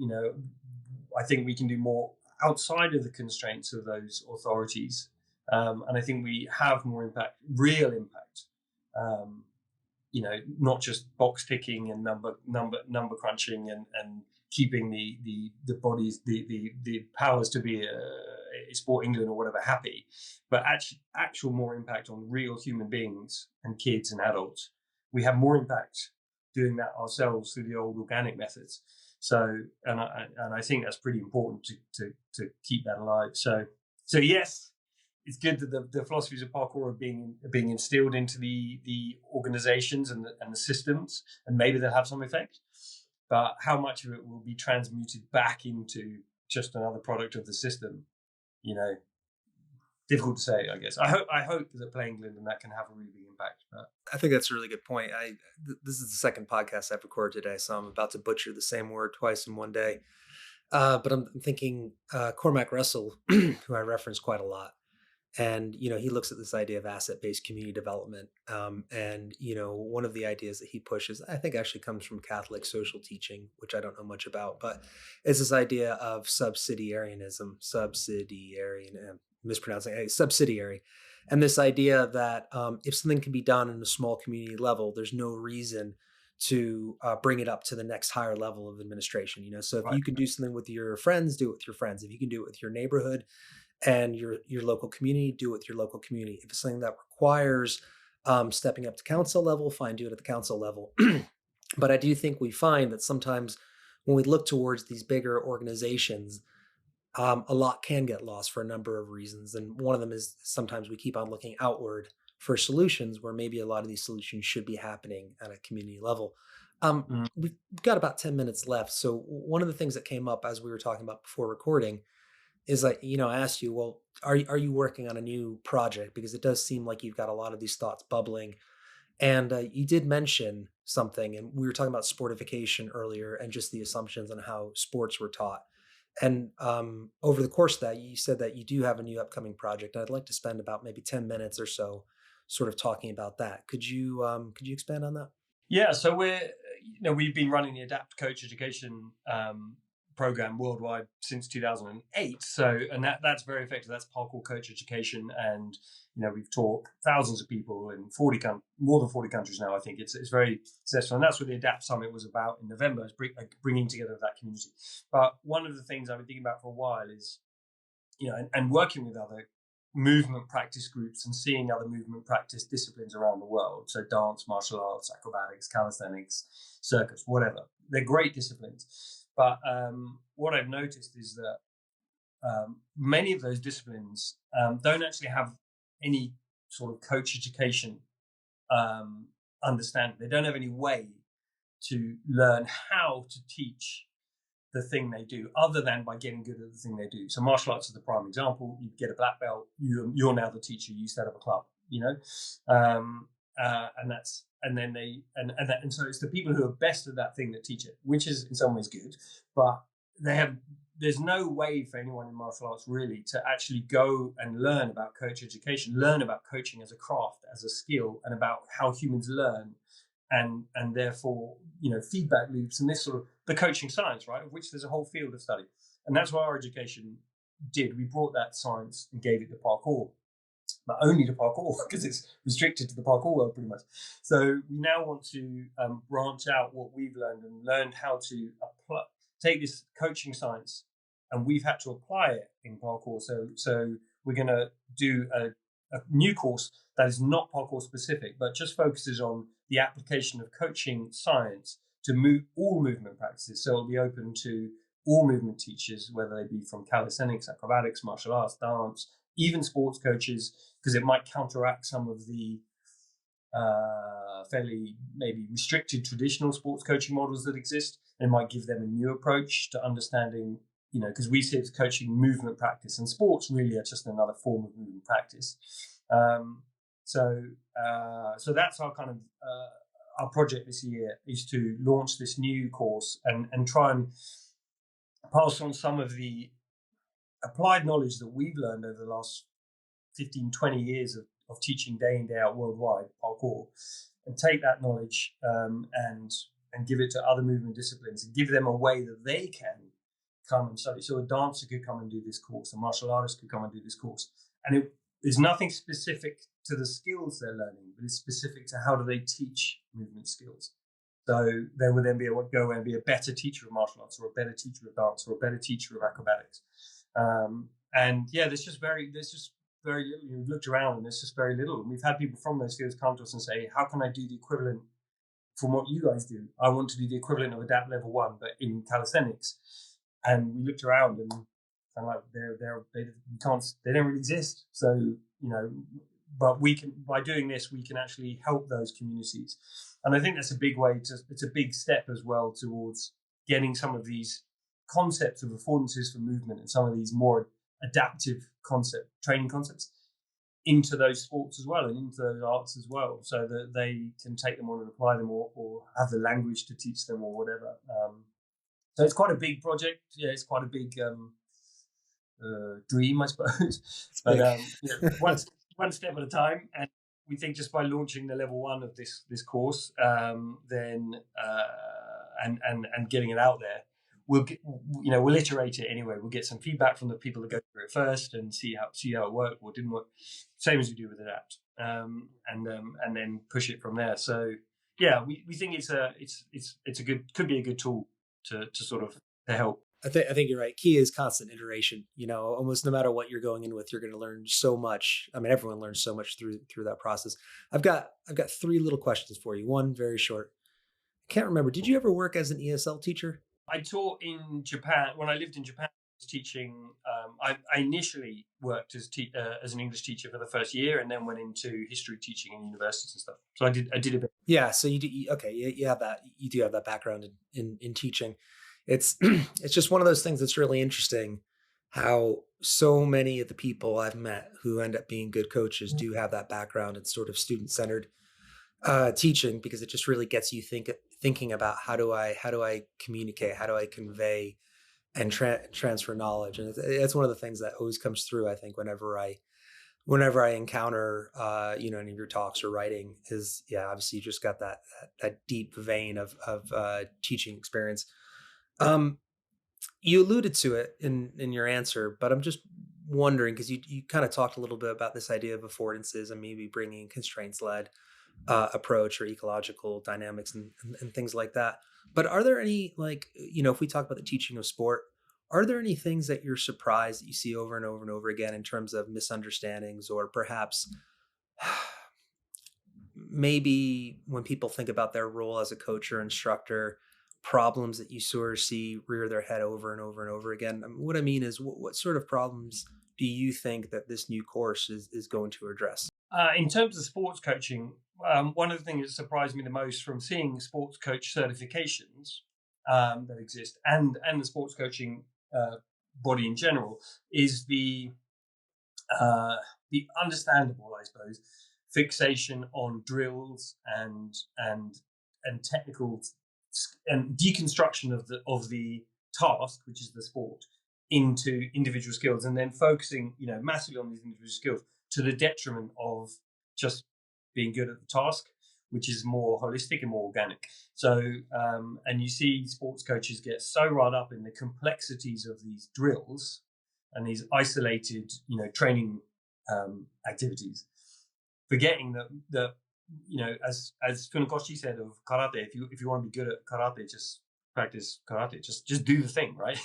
Speaker 4: I think we can do more outside of the constraints of those authorities. And I think we have more impact, real impact. Not just box ticking and number crunching and keeping the bodies, the powers to be Sport England or whatever happy, but actual more impact on real human beings and kids and adults. We have more impact doing that ourselves through the old organic methods. So, and I think that's pretty important to keep that alive. So yes, it's good that the philosophies of parkour are being instilled into the organizations and the systems, and maybe they'll have some effect. But how much of it will be transmuted back into just another product of the system, difficult to say, I guess. I hope that Play England and that can have a really big impact. But
Speaker 3: I think that's a really good point. This is the second podcast I've recorded today, so I'm about to butcher the same word twice in one day. But I'm thinking Cormac Russell, who I reference quite a lot. And, he looks at this idea of asset-based community development. And, one of the ideas that he pushes, I think actually comes from Catholic social teaching, which I don't know much about, but it's this idea of subsidiary. And this idea that if something can be done in a small community level, there's no reason to bring it up to the next higher level of administration. So if you can do something with your friends, do it with your friends. If you can do it with your neighborhood and your local community, do it with your local community. If it's something that requires stepping up to council level, fine, do it at the council level. But I do think we find that sometimes when we look towards these bigger organizations, a lot can get lost for a number of reasons. And one of them is sometimes we keep on looking outward for solutions where maybe a lot of these solutions should be happening at a community level. We've got about 10 minutes left. So one of the things that came up as we were talking about before recording is like, I asked you, well, are you working on a new project? Because it does seem like you've got a lot of these thoughts bubbling. And you did mention something, and we were talking about sportification earlier and just the assumptions on how sports were taught. And over the course of that, you said that you do have a new upcoming project. I'd like to spend about maybe 10 minutes or so sort of talking about that. Could you expand on that?
Speaker 4: Yeah, so we've been running the Adapt Coach Education program worldwide since 2008. So, and that's very effective. That's parkour coach education, and we've taught thousands of people in more than 40 countries now. I think it's very successful, and that's what the Adapt Summit was about in November, is bringing together that community. But one of the things I've been thinking about for a while is, and working with other movement practice groups and seeing other movement practice disciplines around the world. So dance, martial arts, acrobatics, calisthenics, circus, whatever. They're great disciplines. But what I've noticed is that many of those disciplines don't actually have any sort of coach education understanding. They don't have any way to learn how to teach the thing they do, other than by getting good at the thing they do. So martial arts is the prime example. You get a black belt, you're now the teacher. You set up a club, and so it's the people who are best at that thing that teach it, which is in some ways good, but there's no way for anyone in martial arts really to actually go and learn about coach education, learn about coaching as a craft, as a skill, and about how humans learn. And therefore, feedback loops and this sort of the coaching science, right, of which there's a whole field of study. And that's what our education did. We brought that science and gave it to parkour, but only to parkour, because it's restricted to the parkour world pretty much. So we now want to branch out what we've learned how to take this coaching science, and we've had to apply it in parkour. So we're going to do a new course that is not parkour specific, but just focuses on the application of coaching science to all movement practices. So it'll be open to all movement teachers, whether they be from calisthenics, acrobatics, martial arts, dance, even sports coaches, because it might counteract some of the fairly maybe restricted traditional sports coaching models that exist. It might give them a new approach to understanding, because we see it as coaching movement practice, and sports really are just another form of movement practice. So that's our kind of our project this year, is to launch this new course and try and pass on some of the applied knowledge that we've learned over the last 15, 20 years of teaching day in, day out worldwide parkour, and take that knowledge and give it to other movement disciplines and give them a way that they can come and study. So a dancer could come and do this course, a martial artist could come and do this course. And there's nothing specific to the skills they're learning, but it's specific to how do they teach movement skills. So they would then be able to go and be a better teacher of martial arts, or a better teacher of dance, or a better teacher of acrobatics. And yeah, there's just very little. We've looked around and there's just very little. And we've had people from those fields come to us and say, how can I do the equivalent from what you guys do? I want to do the equivalent of Adapt Level 1, but in calisthenics. And we looked around and like they don't really exist. So, but we can, by doing this, we can actually help those communities. And I think that's a big it's a big step as well towards getting some of these concepts of affordances for movement and some of these more adaptive training concepts into those sports as well, and into those arts as well, so that they can take them on and apply them, or have the language to teach them, or whatever. So it's quite a big project. Yeah, it's quite a big dream, I suppose. But one step at a time. And we think just by launching the level 1 of this course, then and getting it out there, we'll iterate it anyway. We'll get some feedback from the people that go through it first and see how it worked or didn't work, same as we do with Adapt, and then push it from there. So yeah, we think could be a good tool to sort of to help.
Speaker 3: I think you're right. Key is constant iteration. Almost no matter what you're going in with, you're going to learn so much. I mean, everyone learns so much through that process. I've got 3 little questions for you. One very short. I can't remember. Did you ever work as an ESL teacher?
Speaker 4: I taught in Japan when I lived in Japan. I was teaching. I initially worked as an English teacher for the first year, and then went into history teaching in universities and stuff. So I did a bit.
Speaker 3: Yeah. So you have that. You do have that background in teaching. It's it's just one of those things that's really interesting. How so many of the people I've met who end up being good coaches do have that background in sort of student-centered teaching, because it just really gets you thinking about how do I communicate, how do I convey and transfer knowledge, and it's one of the things that always comes through. I think whenever I encounter any of your talks or writing is, yeah, obviously you just got that deep vein of teaching experience. You alluded to it in your answer, but I'm just wondering, because you kind of talked a little bit about this idea of affordances and maybe bringing constraints-led approach or ecological dynamics and things like that. But are there any, like, if we talk about the teaching of sport, are there any things that you're surprised that you see over and over and over again in terms of misunderstandings, or perhaps maybe when people think about their role as a coach or instructor, problems that you sort of see rear their head over and over and over again? What I mean is, what sort of problems do you think that this new course is going to address?
Speaker 4: In terms of sports coaching, one of the things that surprised me the most from seeing sports coach certifications that exist and the sports coaching body in general is the understandable, I suppose, fixation on drills and technical and deconstruction of the task, which is the sport, into individual skills, and then focusing massively on these individual skills to the detriment of just being good at the task, which is more holistic and more organic. So and you see sports coaches get so wrought up in the complexities of these drills and these isolated training activities, forgetting that as Funakoshi said of karate, if you want to be good at karate, just practice karate, just do the thing, right?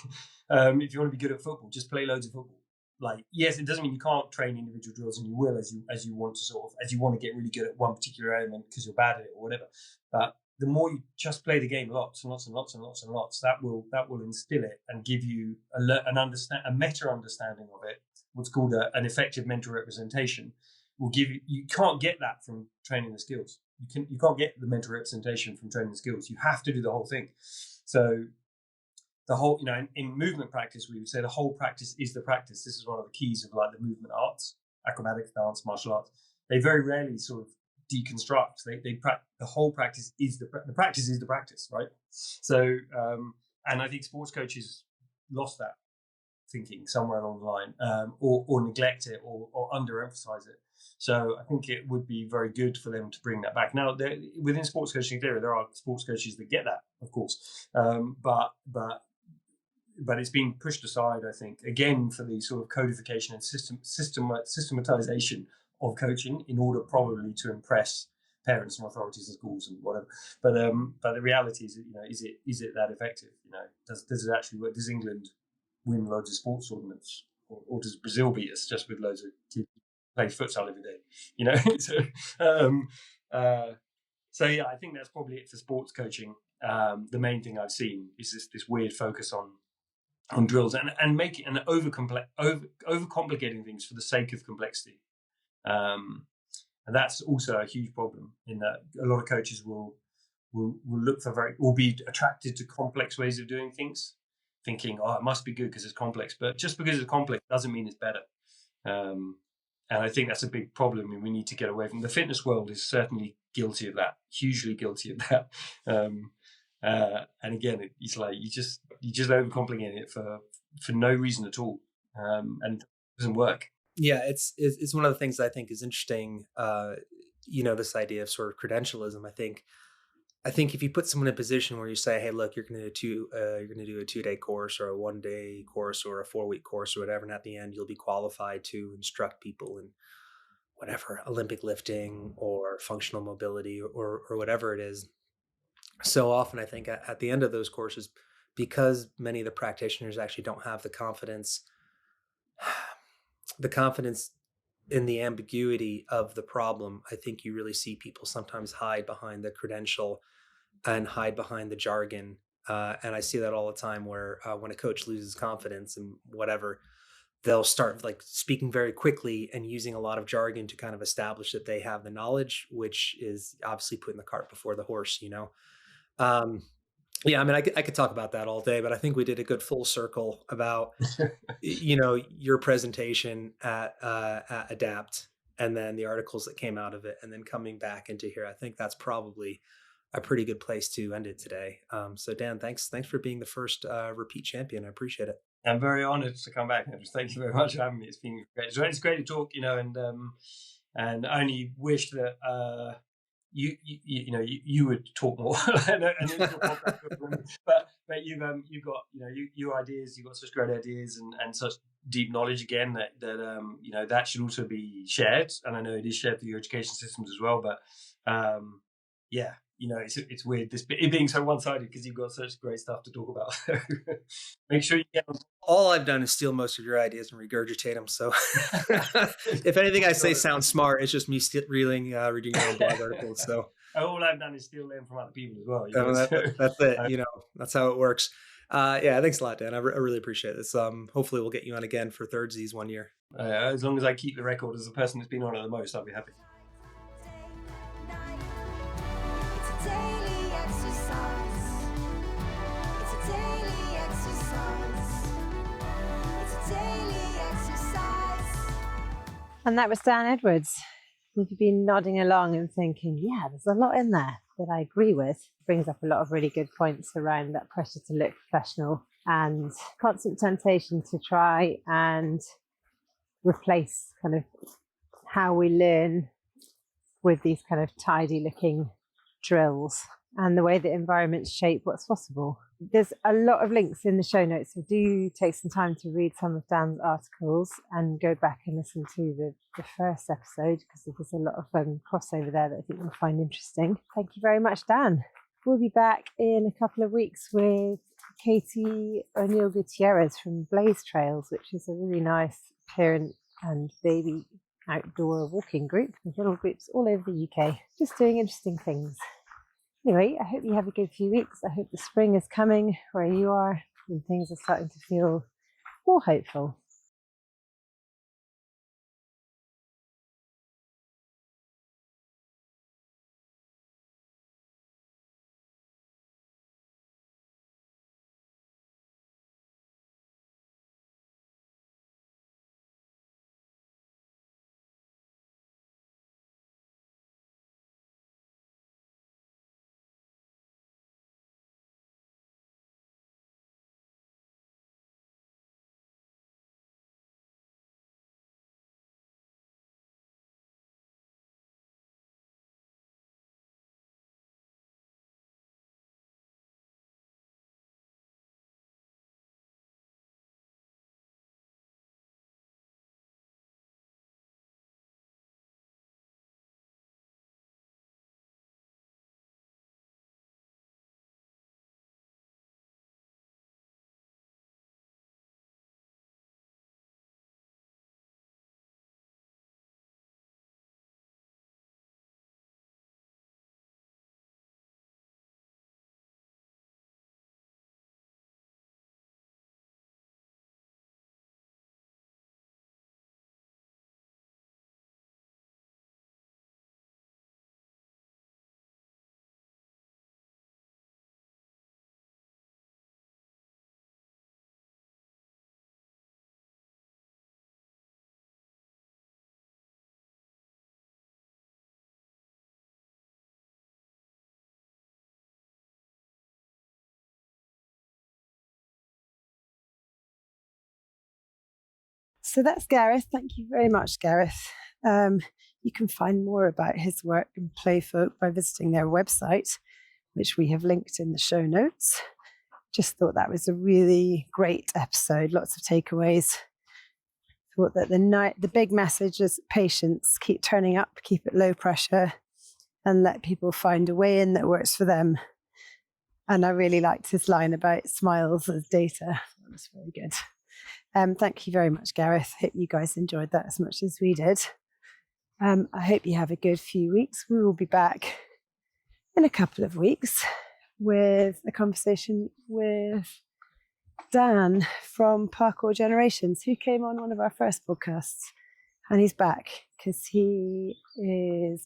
Speaker 4: If you want to be good at football, just play loads of football. Like, yes, it doesn't mean you can't train individual drills, and you will as you want to get really good at one particular element because you're bad at it or whatever. But the more you just play the game lots and lots and lots and lots and lots, that will instill it and give you a meta understanding of it. What's called an effective mental representation will give you. You can't get that from training the skills. You can't get the mental representation from training the skills. You have to do the whole thing. So the whole, in movement practice, we would say the whole practice is the practice. This is one of the keys of like the movement arts, acrobatics, dance, martial arts. They very rarely sort of deconstruct. The whole practice is the practice is the practice, right? So, and I think sports coaches lost that thinking somewhere along the line, or neglect it or underemphasize it. So I think it would be very good for them to bring that back. Now, within sports coaching theory, there are sports coaches that get that, of course, but it's been pushed aside, I think, again, for the sort of codification and systematization of coaching in order probably to impress parents and authorities in schools and whatever. But the reality is, is it that effective? Does it actually work? Does England win loads of sports tournaments, or does Brazil beat us just with loads of kids play futsal every day? So yeah, I think that's probably it for sports coaching. The main thing I've seen is this weird focus on drills and making and overcomplicating things for the sake of complexity. And that's also a huge problem in that a lot of coaches will look for will be attracted to complex ways of doing things, thinking, it must be good because it's complex. But just because it's complex doesn't mean it's better. And I think that's a big problem, and we need to get away from. The fitness world is certainly guilty of that, hugely guilty of that. And again, it's like you just overcomplicate it for no reason at all, and it doesn't work.
Speaker 3: Yeah, it's one of the things I think is interesting. This idea of sort of credentialism. I think if you put someone in a position where you say, "Hey, look, you're going to do a 2-day course or a 1-day course or a 4-week course or whatever, and at the end you'll be qualified to instruct people in whatever Olympic lifting or functional mobility or whatever it is." So often, I think at the end of those courses, because many of the practitioners actually don't have the confidence in the ambiguity of the problem, I think you really see people sometimes hide behind the credential and hide behind the jargon And I see that all the time where when a coach loses confidence and whatever, they'll start like speaking very quickly and using a lot of jargon to kind of establish that they have the knowledge, which is obviously putting the cart before the horse, you know? Um, yeah, I mean, I could talk about that all day, but I think we did a good full circle about, your presentation at Adapt, and then the articles that came out of it, and then coming back into here. I think that's probably a pretty good place to end it today. So Dan, thanks for being the first repeat champion. I appreciate it.
Speaker 4: I'm very honoured to come back. Thank you very much for having me. It's been great. It's great to talk, and I only wish that you would talk more. but you've got your ideas. You've got such great ideas and such deep knowledge again that should also be shared. And I know it is shared through your education systems as well. But it's weird it being so one-sided because you've got such great stuff to talk about. Make sure you get on.
Speaker 3: All I've done is steal most of your ideas and regurgitate them. So if anything I say sounds smart, it's just me reading your own blog articles. So
Speaker 4: all I've done is steal them from other people as well.
Speaker 3: That's it. That's how it works. Thanks a lot, Dan. I really appreciate this. Hopefully we'll get you on again for thirdsies one year.
Speaker 4: As long as I keep the record as the person that's been on it the most, I'll be happy.
Speaker 1: And that was Dan Edwards. If you've been nodding along and thinking, yeah, there's a lot in there that I agree with, brings up a lot of really good points around that pressure to look professional and constant temptation to try and replace kind of how we learn with these kind of tidy looking drills and the way that environments shape what's possible. There's a lot of links in the show notes, so do take some time to read some of Dan's articles and go back and listen to the first episode, because there's a lot of crossover there that I think you'll find interesting. Thank you very much, Dan. We'll be back in a couple of weeks with Katie O'Neill Gutierrez from Blaze Trails, which is a really nice parent and baby outdoor walking group with little groups all over the UK, just doing interesting things. Anyway, I hope you have a good few weeks. I hope the spring is coming where you are and things are starting to feel more hopeful. So that's Gareth. Thank you very much, Gareth. You can find more about his work in Playfolk by visiting their website, which we have linked in the show notes. Just thought that was a really great episode. Lots of takeaways. Thought that the big message is patience. Keep turning up, keep it low pressure, and let people find a way in that works for them. And I really liked his line about smiles as data. That was very good. Thank you very much, Gareth. Hope you guys enjoyed that as much as we did. I hope you have a good few weeks. We will be back in a couple of weeks with a conversation with Dan from Parkour Generations, who came on one of our first podcasts. And he's back because he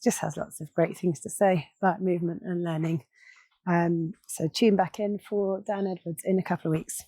Speaker 1: just has lots of great things to say about movement and learning. So tune back in for Dan Edwards in a couple of weeks.